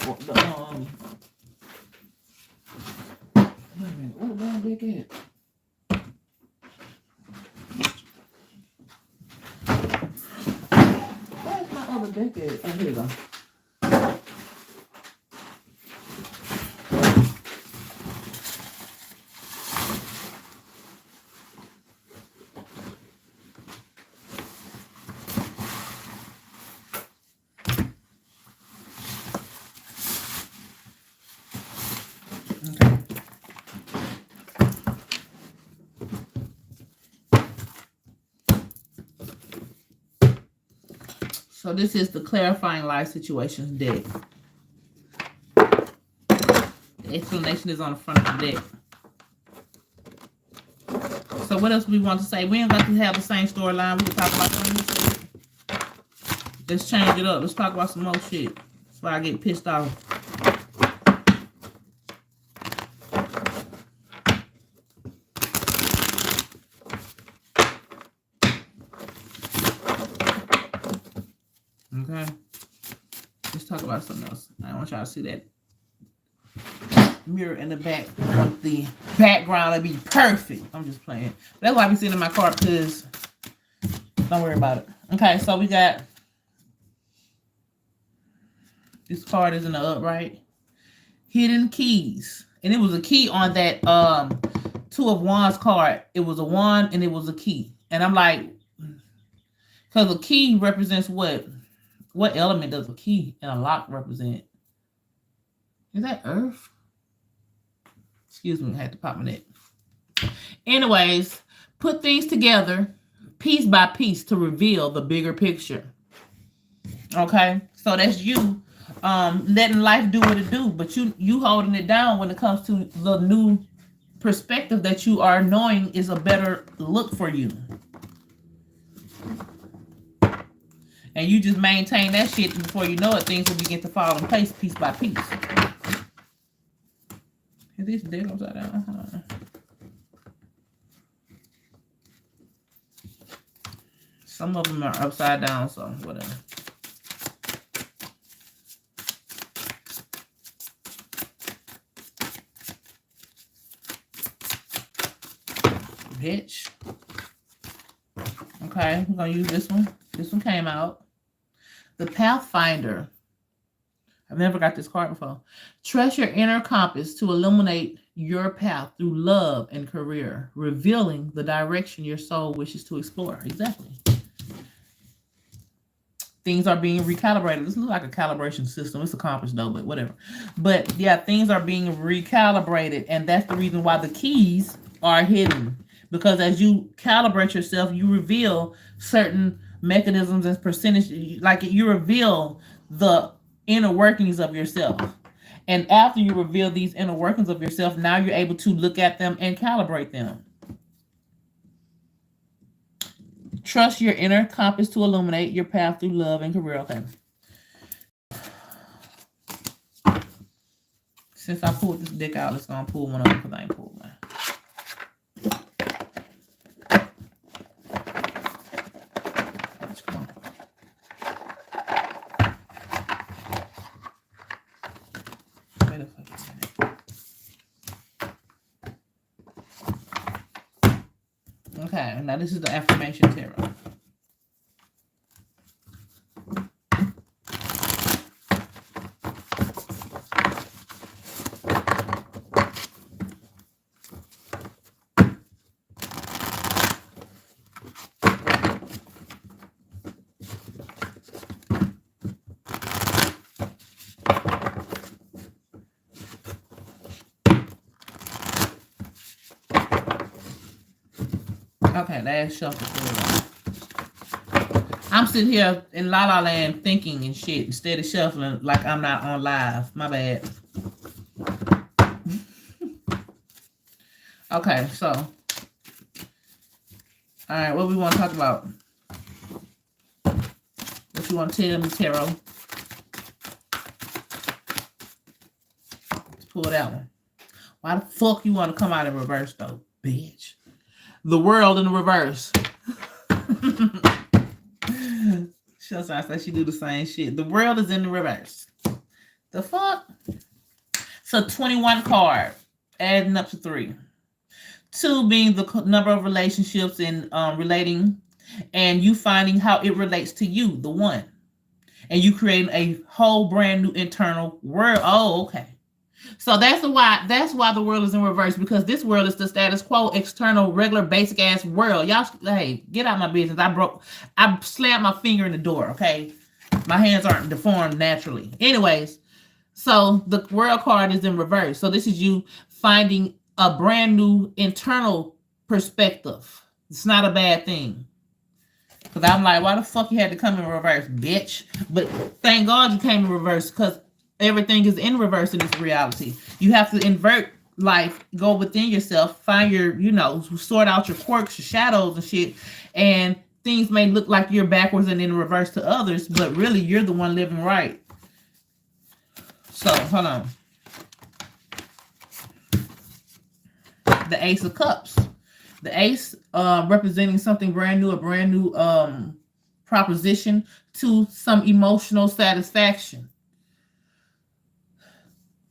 wait a minute. What the damn dick is? Where's my other deck at? Oh, here you go. So this is the Clarifying Life Situations deck. The explanation is on the front of the deck. So what else we want to say? We ain't got to have the same storyline. We can talk about some new shit. Let's change it up. Let's talk about some more shit. That's why I get pissed off. Okay. Let's talk about something else. I want y'all to see that mirror in the back. I want the background to be perfect. I'm just playing. That's why I be sitting in my car, because don't worry about it. Okay, so we got this card is in the upright. Hidden keys. And it was a key on that Two of Wands card. It was a wand and it was a key. And I'm like, because a key represents what? What element does a key and a lock represent? Is that earth? Excuse me, I had to pop my neck. Anyways, put things together piece by piece to reveal the bigger picture. Okay? So that's you letting life do what it do, but you holding it down when it comes to the new perspective that you are knowing is a better look for you. And you just maintain that shit, and before you know it, things will begin to fall in place piece by piece. Is this deck upside down? Some of them are upside down, so whatever. Bitch. Okay, we're gonna use this one. This one came out. The Pathfinder. I've never got this card before. Trust your inner compass to illuminate your path through love and career, revealing the direction your soul wishes to explore. Exactly. Things are being recalibrated. This looks like a calibration system. It's a compass though, but whatever. But yeah, things are being recalibrated, and that's the reason why the keys are hidden. Because as you calibrate yourself, you reveal certain mechanisms and percentage, like you reveal the inner workings of yourself. And after you reveal these inner workings of yourself, now you're able to look at them and calibrate them. Trust your inner compass to illuminate your path through love and career. Okay. Since I pulled this deck out, let's go and pull one up because I ain't pulled one. Okay, now this is the affirmation tarot. Okay, last shuffle. I'm sitting here in La La Land thinking and shit instead of shuffling like I'm not on live. My bad. Okay, so. All right, what we want to talk about? What you want to tell me, Tarot? Let's pull that one. Why the fuck you want to come out in reverse, though, bitch? The world in the reverse. She'll say she do the same shit. The world is in the reverse. The fuck? So 21 card, adding up to 3. 2 being the number of relationships and relating, and you finding how it relates to you, the 1. And you creating a whole brand new internal world. Oh, okay. So that's why the world is in reverse, because this world is the status quo, external, regular, basic ass world. Y'all, hey, get out my business. I slammed my finger in the door, okay? My hands aren't deformed naturally. Anyways, so the world card is in reverse. So this is you finding a brand new internal perspective. It's not a bad thing. Because I'm like, why the fuck you had to come in reverse, bitch? But thank God you came in reverse, because everything is in reverse in this reality. You have to invert life, go within yourself, find your, sort out your quirks, your shadows and shit. And things may look like you're backwards and in reverse to others, but really you're the one living right. So, hold on. The Ace of Cups. The Ace representing something brand new, a brand new proposition to some emotional satisfaction.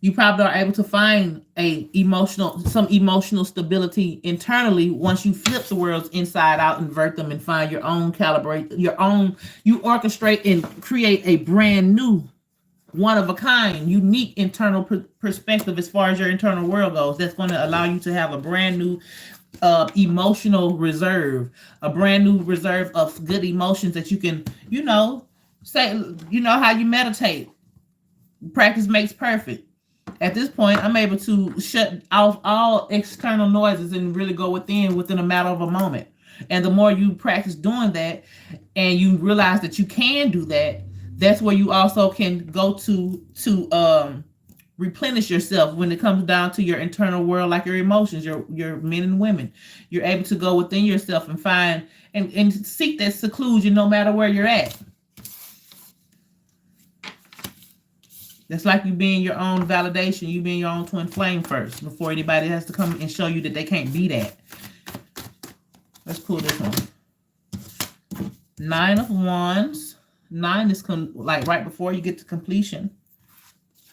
You probably are able to find some emotional stability internally once you flip the worlds inside out, invert them, and find your own you orchestrate and create a brand new, one of a kind, unique internal perspective as far as your internal world goes. That's going to allow you to have a brand new emotional reserve, a brand new reserve of good emotions that you can, say, how you meditate. Practice makes perfect. At this point, I'm able to shut off all external noises and really go within a matter of a moment. And the more you practice doing that and you realize that you can do that, that's where you also can go to replenish yourself when it comes down to your internal world, like your emotions, your men and women. You're able to go within yourself and find and seek that seclusion no matter where you're at. That's like you being your own validation, you being your own twin flame first, before anybody has to come and show you that they can't be that. Let's pull this one. 9 of Wands. 9 is like right before you get to completion.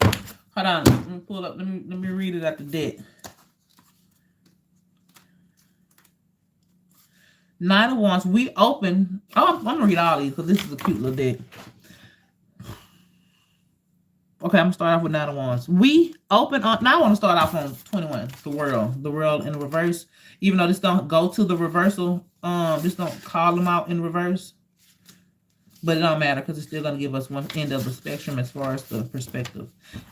Hold on, let me pull up. Let me read it at the deck. 9 of Wands. We open. Oh, I'm gonna read all these because this is a cute little deck. Okay, I'm gonna start off with 9 of Wands. We open on. Now I want to start off on 21. The world in reverse. Even though this don't go to the reversal, just don't call them out in reverse. But it don't matter because it's still gonna give us one end of the spectrum as far as the perspective.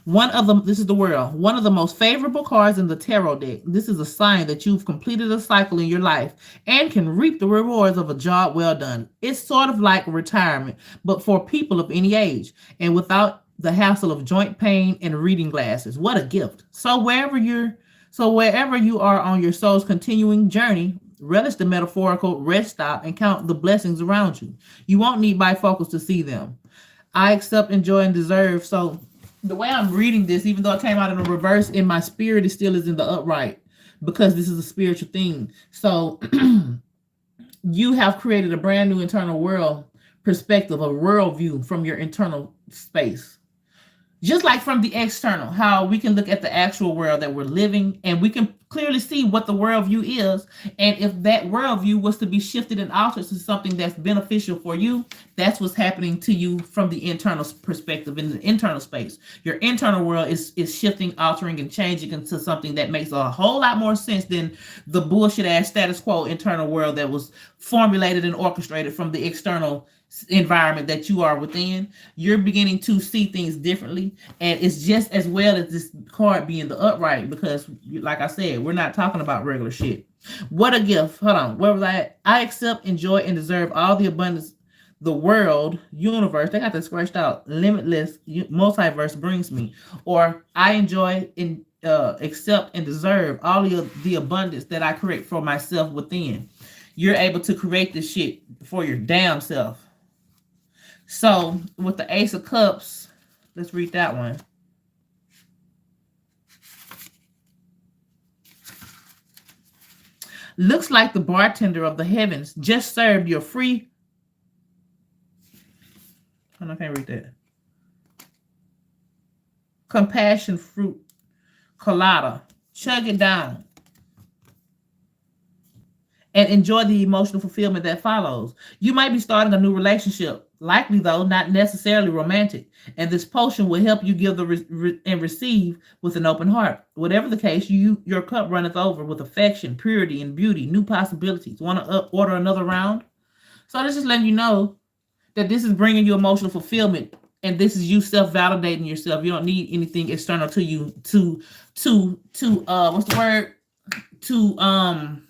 This is the world. One of the most favorable cards in the tarot deck. This is a sign that you've completed a cycle in your life and can reap the rewards of a job well done. It's sort of like retirement, but for people of any age and without the hassle of joint pain and reading glasses. What a gift. So wherever you are on your soul's continuing journey, relish the metaphorical rest stop and count the blessings around you. You won't need bifocals to see them. I accept, enjoy, and deserve. So the way I'm reading this, even though it came out in the reverse, in my spirit, it still is in the upright because this is a spiritual thing. So you have created a brand new internal world perspective, a world view from your internal space. Just like from the external, how we can look at the actual world that we're living and we can clearly see what the worldview is. And if that worldview was to be shifted and altered to something that's beneficial for you, that's what's happening to you from the internal perspective, in the internal space. Your internal world is shifting, altering, and changing into something that makes a whole lot more sense than the bullshit ass status quo internal world that was formulated and orchestrated from the external environment that you are within. You're beginning to see things differently, and it's just as well as this card being the upright, because like I said, we're not talking about regular shit. What a gift. Hold on. Where was I at? I accept, enjoy, and deserve all the abundance the world, universe, they got that scratched out, limitless multiverse brings me. Or I enjoy and accept and deserve all of the abundance that I create for myself within. You're able to create this shit for your damn self. So with the Ace of Cups, let's read that one. Looks like the bartender of the heavens just served your free. Oh, I can't read that. Compassion fruit colada. Chug it down and enjoy the emotional fulfillment that follows. You might be starting a new relationship, likely though not necessarily romantic, and this potion will help you give and receive with an open heart. Whatever the case, your cup runneth over with affection, purity, and beauty, new possibilities. Want to order another round? So this is letting you know that this is bringing you emotional fulfillment, and this is you self-validating yourself. You don't need anything external to you to what's the word? To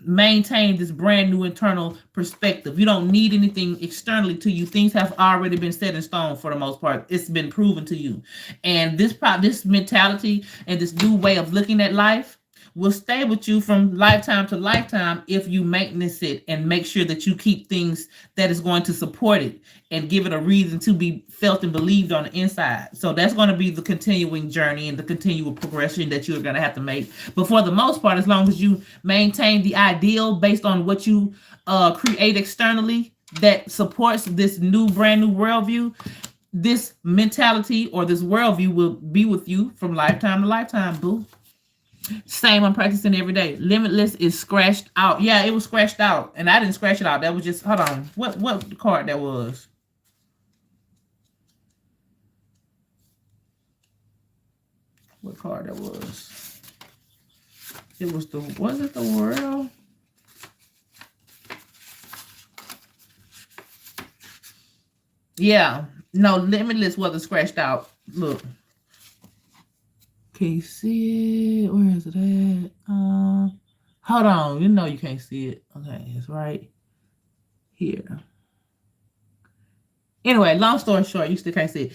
maintain this brand new internal perspective. You don't need anything externally to you. Things have already been set in stone for the most part. It's been proven to you. And this mentality and this new way of looking at life will stay with you from lifetime to lifetime if you maintenance it and make sure that you keep things that is going to support it and give it a reason to be felt and believed on the inside. So that's going to be the continuing journey and the continual progression that you're going to have to make. But for the most part, as long as you maintain the ideal based on what you create externally that supports this brand new worldview, this mentality or this worldview will be with you from lifetime to lifetime, boo. Same, I'm practicing every day. Limitless is scratched out. Yeah, it was scratched out. And I didn't scratch it out. That was just, hold on. What card that was? What card that was? It was was it the world? Yeah. No, limitless wasn't scratched out. Look. Can you see it? Where is it at? Hold on. You know you can't see it. Okay, it's right here. Anyway, long story short, you still can't see it.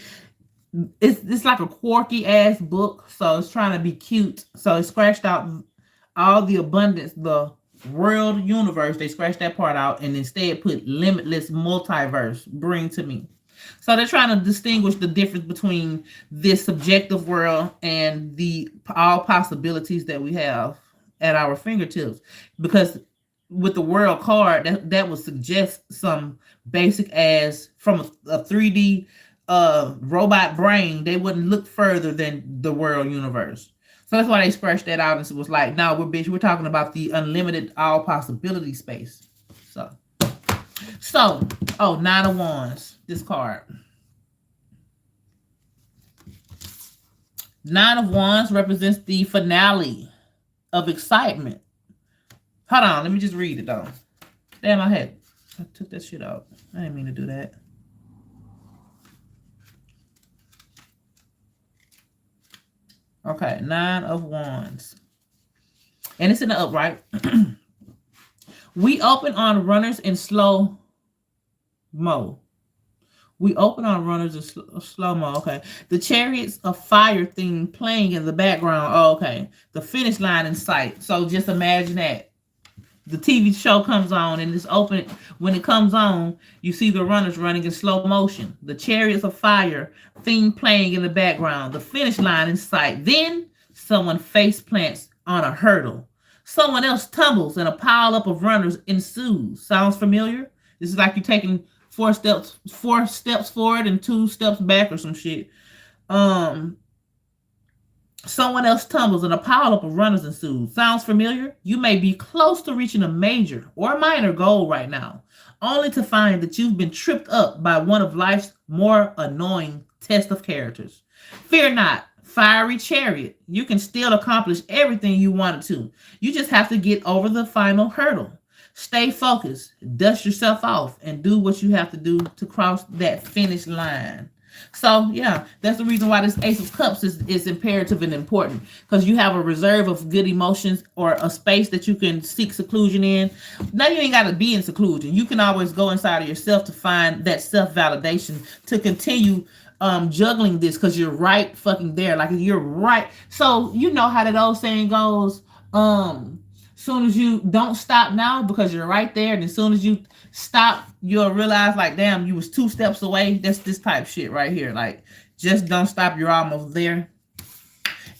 It's like a quirky ass book, so it's trying to be cute. So it scratched out all the abundance, the world universe. They scratched that part out and instead put limitless multiverse bring to me. So they're trying to distinguish the difference between this subjective world and the all possibilities that we have at our fingertips. Because with the world card, that would suggest some basic as from a 3D robot brain, they wouldn't look further than the world universe. So that's why they scratched that out and was like, no, we're talking about the unlimited all possibility space. So, oh, 9 of Wands, this card. 9 of Wands represents the finale of excitement. Hold on, let me just read it though. Damn, I took that shit out. I didn't mean to do that. Okay, 9 of Wands. And it's in the upright. We open on runners in slow mo. We open on runners in slow mo. Okay. The Chariots of Fire theme playing in the background. Oh, okay. The finish line in sight. So just imagine that. The TV show comes on and it's open. When it comes on, you see the runners running in slow motion. The Chariots of Fire theme playing in the background. The finish line in sight. Then someone face plants on a hurdle. Someone else tumbles and a pile up of runners ensues. Sounds familiar? This is like you're taking 4 steps forward and 2 steps back or some shit. Someone else tumbles and a pile up of runners ensues. Sounds familiar? You may be close to reaching a major or minor goal right now, only to find that you've been tripped up by one of life's more annoying tests of characters. Fear not. Fiery chariot, you can still accomplish everything you wanted to. You just have to get over the final hurdle. Stay focused, dust yourself off, and do what you have to do to cross that finish line. So yeah, that's the reason why this Ace of Cups is imperative and important, because you have a reserve of good emotions or a space that you can seek seclusion in. Now you ain't got to be in seclusion. You can always go inside of yourself to find that self validation to continue juggling this, because you're right fucking there. Like you're right. So you know how that old saying goes. Soon as you don't stop now because you're right there, and as soon as you stop, you'll realize like, damn, you was 2 steps away. That's this type shit right here. Like, just don't stop. You're almost there.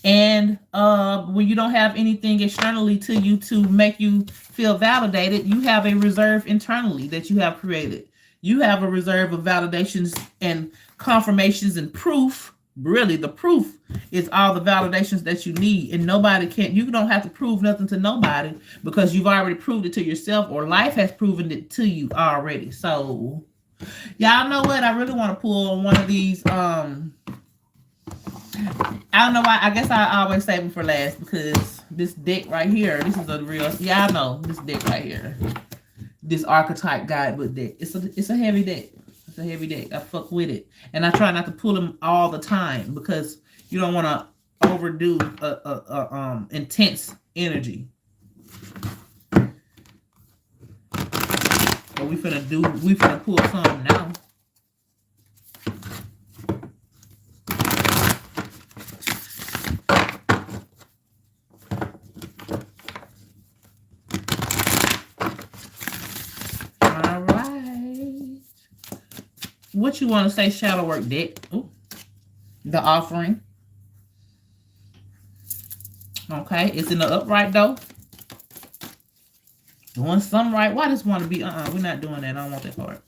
And when you don't have anything externally to you to make you feel validated, you have a reserve internally that you have created. You have a reserve of validations and confirmations and proof. Really, the proof is all the validations that you need, and you don't have to prove nothing to nobody, because you've already proved it to yourself, or life has proven it to you already. So y'all know what? I really want to pull one of these. I don't know why. I guess I always save them for last, because this deck right here, this is a real, y'all know this deck right here. This archetype guidebook deck. It's a heavy deck. It's a heavy deck. I fuck with it. And I try not to pull them all the time, because you don't want to overdo intense energy. But we finna pull some now. What you want to say, shadow work deck? Ooh. The offering. Okay, it's in the upright though. Doing something right. Why does want to be? We're not doing that. I don't want that part.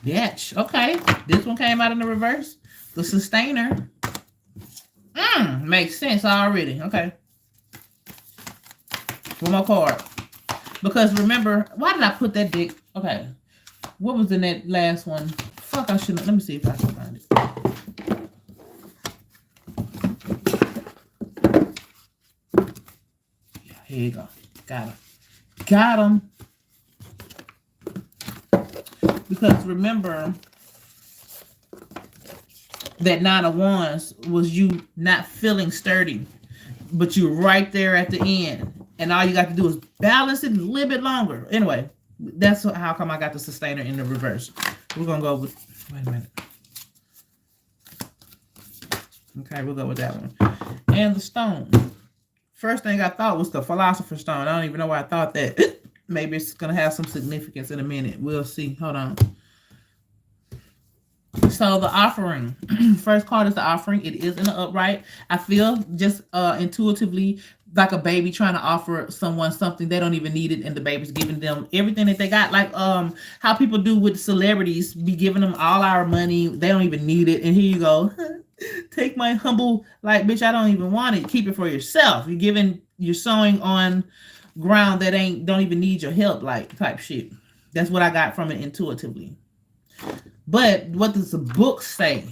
Bitch. Okay, this one came out in the reverse. The sustainer. Makes sense already. Okay. One more card. Because remember, why did I put that deck? Okay. What was in that last one? Fuck, I shouldn't. Let me see if I can find it. Yeah, here you go. Got him. Got him. Because remember, that 9 of Wands was you not feeling sturdy, but you're right there at the end. And all you got to do is balance it a little bit longer. Anyway, that's how come I got the sustainer in the reverse. We're going to go with... Wait a minute. Okay, we'll go with that one. And the stone. First thing I thought was the Philosopher's Stone. I don't even know why I thought that. Maybe it's going to have some significance in a minute. We'll see. Hold on. So the offering. First card is the offering. It is in the upright. I feel just intuitively like a baby trying to offer someone something they don't even need it, and the baby's giving them everything that they got. Like how people do with celebrities, be giving them all our money. They don't even need it. And here you go. Take my humble, like, bitch, I don't even want it. Keep it for yourself. You're sowing on ground that don't even need your help, like type shit. That's what I got from it intuitively. But what does the book say?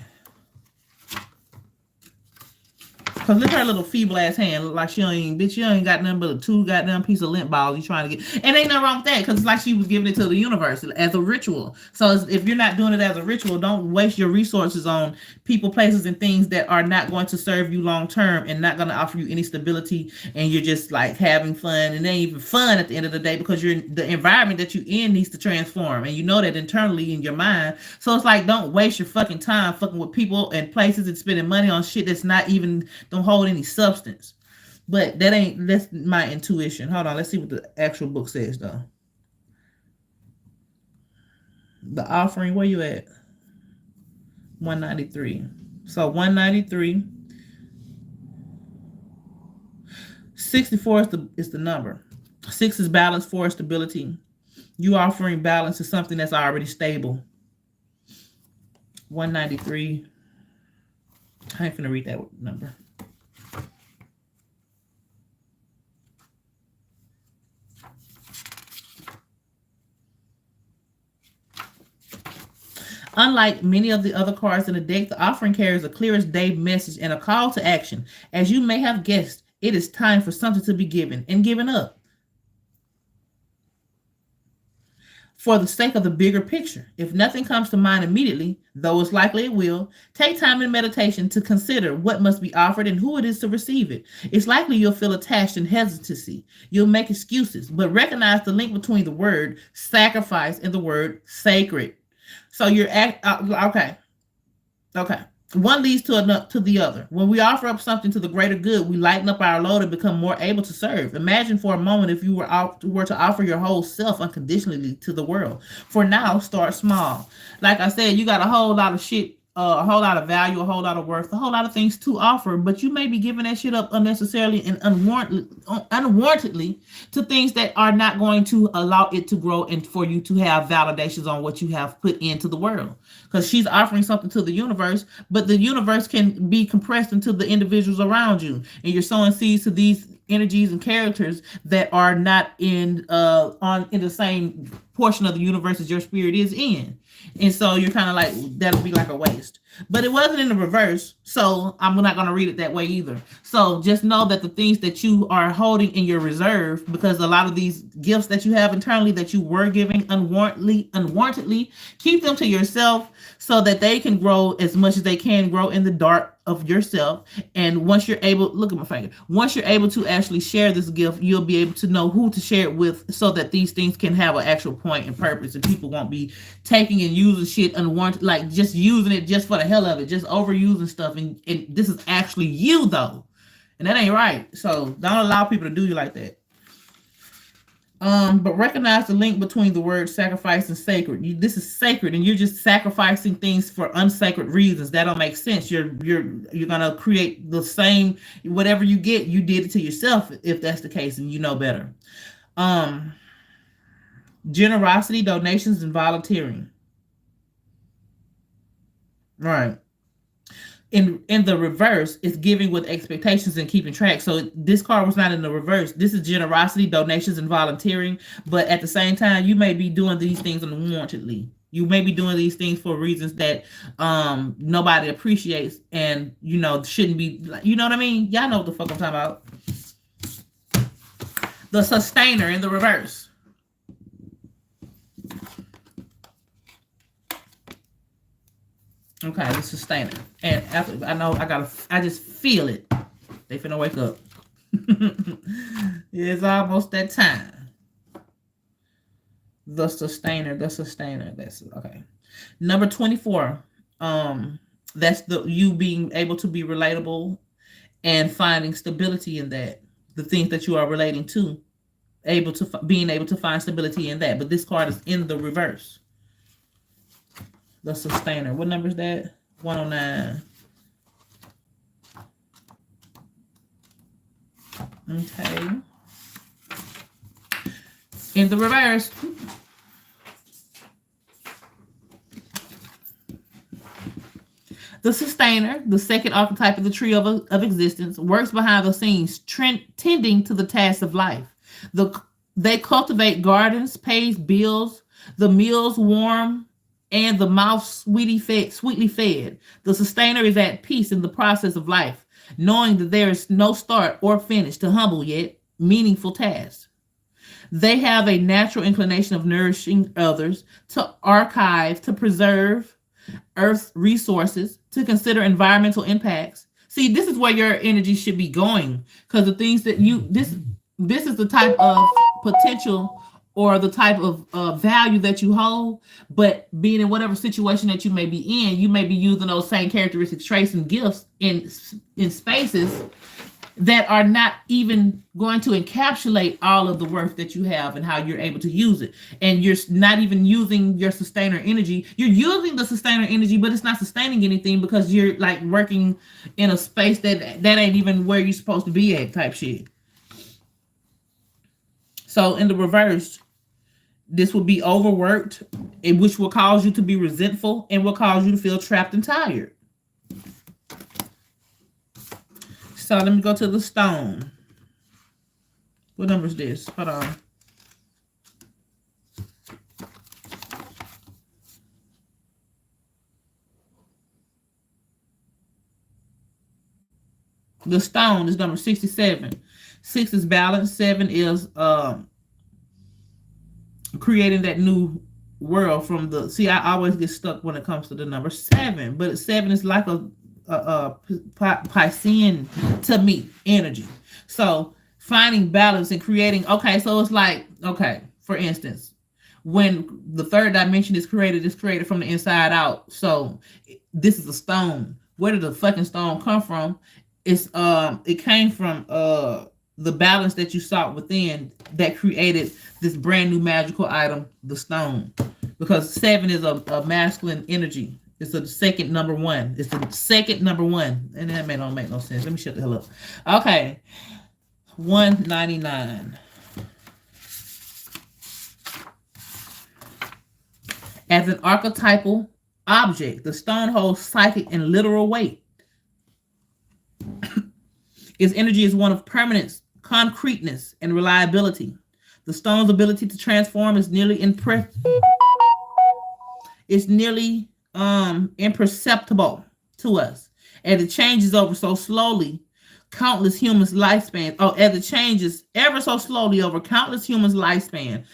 Because look at her little feeble ass hand. Look like she ain't got nothing but a 2 goddamn piece of lint balls you trying to get. And ain't nothing wrong with that, because it's like she was giving it to the universe as a ritual. So if you're not doing it as a ritual, don't waste your resources on people, places, and things that are not going to serve you long term and not going to offer you any stability. And you're just like having fun, and it ain't even fun at the end of the day, because the environment that you're in needs to transform. And you know that internally in your mind. So it's like, don't waste your fucking time fucking with people and places and spending money on shit that's not even... don't hold any substance. But that's my intuition. Hold on, let's see what the actual book says though. The offering, where you at? 193. So 193. 64 is the number. 6 is balance, 4 is stability. You offering balance to something that's already stable. 193. I ain't finna read that number. Unlike many of the other cards in the deck, the offering carries a clear as day message and a call to action. As you may have guessed, it is time for something to be given and given up. for the sake of the bigger picture. If nothing comes to mind immediately, though it's likely it will, take time in meditation to consider what must be offered and who it is to receive it. It's likely you'll feel attached and hesitancy. You'll make excuses, but recognize the link between the word sacrifice and the word sacred. So you're okay. Okay. One leads to the other. When we offer up something to the greater good, we lighten up our load and become more able to serve. Imagine for a moment if you were to offer your whole self unconditionally to the world. For now, start small. Like I said, you got a whole lot of shit, a whole lot of value, a whole lot of worth, a whole lot of things to offer, but you may be giving that shit up unnecessarily and unwarrantedly to things that are not going to allow it to grow and for you to have validations on what you have put into the world. Because she's offering something to the universe, but the universe can be compressed into the individuals around you, and you're sowing seeds to these energies and characters that are not in the same portion of the universe as your spirit is in. And so you're kind of like, that'll be like a waste. But it wasn't in the reverse, so I'm not going to read it that way either. So just know that the things that you are holding in your reserve, because a lot of these gifts that you have internally that you were giving unwarrantedly, keep them to yourself so that they can grow as much as they can grow in the dark of yourself. And once you're able, look at my finger, once you're able to actually share this gift, you'll be able to know who to share it with so that these things can have an actual point and purpose, and people won't be taking and using shit unwarranted, like just using it just for the hell of it, just overusing stuff. And this is actually you though, and that ain't right. So don't allow people to do you like that. But recognize the link between the word sacrifice and sacred. This is sacred, and you're just sacrificing things for unsacred reasons. That don't make sense. You're gonna create the same, whatever you get, you did it to yourself if that's the case, and you know better. Generosity, donations, and volunteering. Right. In the reverse, it's giving with expectations and keeping track. So this card was not in the reverse. This is generosity, donations, and volunteering. But at the same time, you may be doing these things unwarrantedly. You may be doing these things for reasons that nobody appreciates, and shouldn't be. You know what I mean? Y'all know what the fuck I'm talking about. The sustainer in the reverse. Okay, the sustainer. And after, I just feel it. They finna wake up. It's almost that time. The sustainer. That's okay. Number 24. That's you being able to be relatable and finding stability in that. The things that you are relating to, being able to find stability in that. But this card is in the reverse. The sustainer. What number is that? 109. Okay. In the reverse. The sustainer, the second archetype of the tree of existence, works behind the scenes, tending to the tasks of life. They cultivate gardens, pays bills, the meals warm, and the mouth sweetly fed. The sustainer is at peace in the process of life, knowing that there is no start or finish to humble yet meaningful tasks. They have a natural inclination of nourishing others, to archive, to preserve Earth's resources, to consider environmental impacts. See, this is where your energy should be going, because the things that this is the type of potential or the type of value that you hold, but being in whatever situation that you may be in, you may be using those same characteristics, traits, and gifts in spaces that are not even going to encapsulate all of the worth that you have and how you're able to use it. And you're not even using your sustainer energy. You're using the sustainer energy, but it's not sustaining anything because you're like working in a space that ain't even where you're supposed to be at type shit. So in the reverse, this will be overworked, which will cause you to be resentful and will cause you to feel trapped and tired. So let me go to the stone. What number is this? Hold on. The stone is number 67. 6 is balance. 7 is creating that new world from the see. I always get stuck when it comes to the number 7, but 7 is like a Piscean to me energy. So finding balance and creating. Okay, so it's like okay, for instance, when the third dimension is created, it's created from the inside out. So this is a stone. Where did the fucking stone come from? It came from the balance that you sought within that created this brand new magical item, the stone. Because 7 is a masculine energy. It's the second number 1. It's the second number 1. And that may not make no sense. Let me shut the hell up. Okay. 199. As an archetypal object, the stone holds psychic and literal weight. Its energy is one of permanence, concreteness, and reliability. The stone's ability to transform is nearly imperceptible to us, as it changes over so slowly countless humans' lifespans. Oh, as it changes ever so slowly over countless humans' lifespan.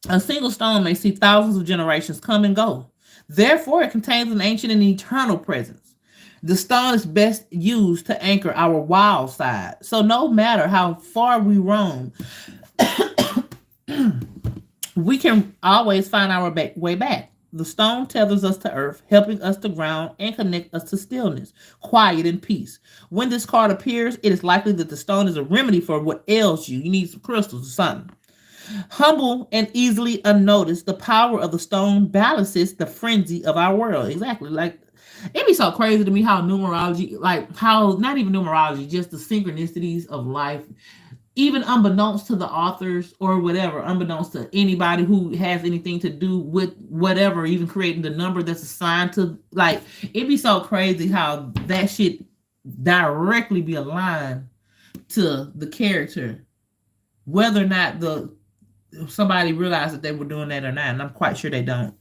A single stone may see thousands of generations come and go. Therefore, it contains an ancient and eternal presence. The stone is best used to anchor our wild side. So no matter how far we roam, we can always find our way back. The stone tethers us to earth, helping us to ground and connect us to stillness, quiet, and peace. When this card appears, it is likely that the stone is a remedy for what ails you. You need some crystals or something. Humble and easily unnoticed, the power of the stone balances the frenzy of our world. Exactly. Like, it'd be so crazy to me how numerology, like how, not even numerology, just the synchronicities of life, even unbeknownst to the authors or whatever, unbeknownst to anybody who has anything to do with whatever, even creating the number that's assigned to, like, it'd be so crazy how that shit directly be aligned to the character, whether or not somebody realized that they were doing that or not, and I'm quite sure they don't.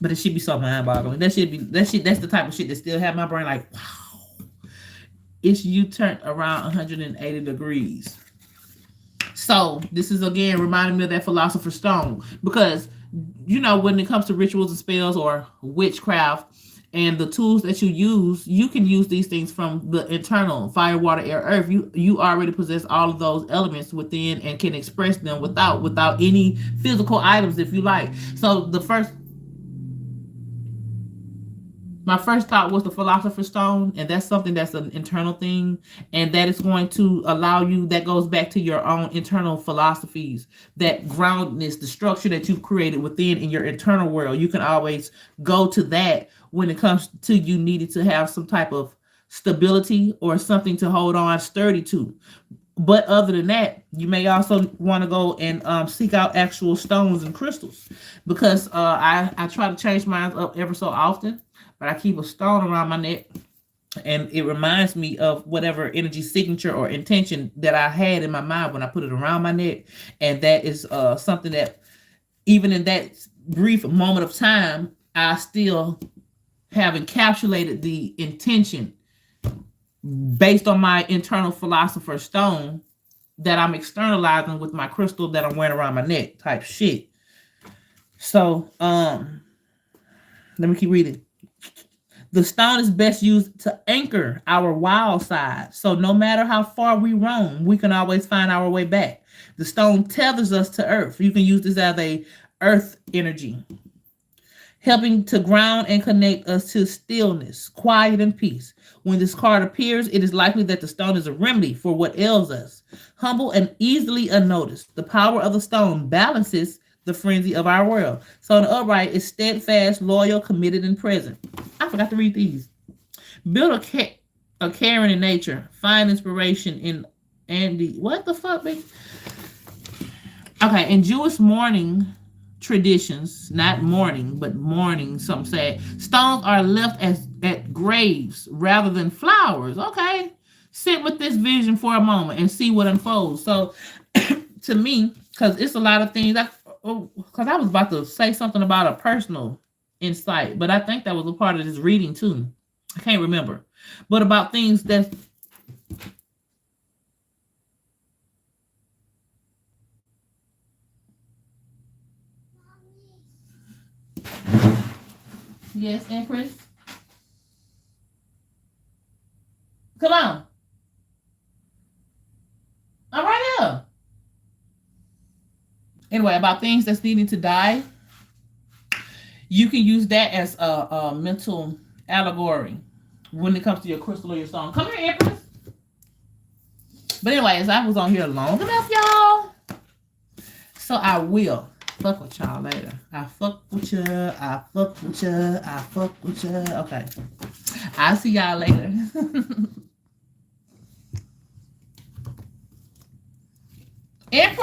But it should be so mind-boggling. That's the type of shit that still have my brain like, wow. It's you turned around 180 degrees. So this is again reminding me of that philosopher's stone. Because when it comes to rituals and spells or witchcraft and the tools that you use, you can use these things from the internal fire, water, air, earth. You already possess all of those elements within and can express them without any physical items if you like. So my first thought was the philosopher's stone, and that's something that's an internal thing, and that is going to allow you, that goes back to your own internal philosophies, that groundedness, the structure that you've created within in your internal world. You can always go to that when it comes to you needing to have some type of stability or something to hold on sturdy to. But other than that, you may also want to go and seek out actual stones and crystals, because I try to change mine up ever so often. But I keep a stone around my neck, and it reminds me of whatever energy signature or intention that I had in my mind when I put it around my neck. And that is something that, even in that brief moment of time, I still have encapsulated the intention based on my internal philosopher's stone that I'm externalizing with my crystal that I'm wearing around my neck type shit. So, let me keep reading. The stone is best used to anchor our wild side. So no matter how far we roam, we can always find our way back. The stone tethers us to earth. You can use this as a earth energy, helping to ground and connect us to stillness, quiet, and peace. When this card appears, it is likely that the stone is a remedy for what ails us. Humble and easily unnoticed, the power of the stone balances the frenzy of our world. So in the upright is steadfast, loyal, committed, and present. I forgot to read these. Build a caring in nature. Find inspiration in Andy. What the fuck, baby? Okay, in Jewish mourning traditions, not mourning, but mourning, some say, stones are left at graves rather than flowers. Okay. Sit with this vision for a moment and see what unfolds. So to me, because it's a lot of things, because I was about to say something about a personal insight, but I think that was a part of this reading too. I can't remember. But about things that Yes, Empress. Come on. I'm right here. Anyway, about things that's needing to die, you can use that as a mental allegory when it comes to your crystal or your stone. Come here, Empress. But anyways, I was on here long enough, y'all. So I will fuck with y'all later. I fuck with you. I fuck with you. I fuck with you. Okay. I'll see y'all later. Empress.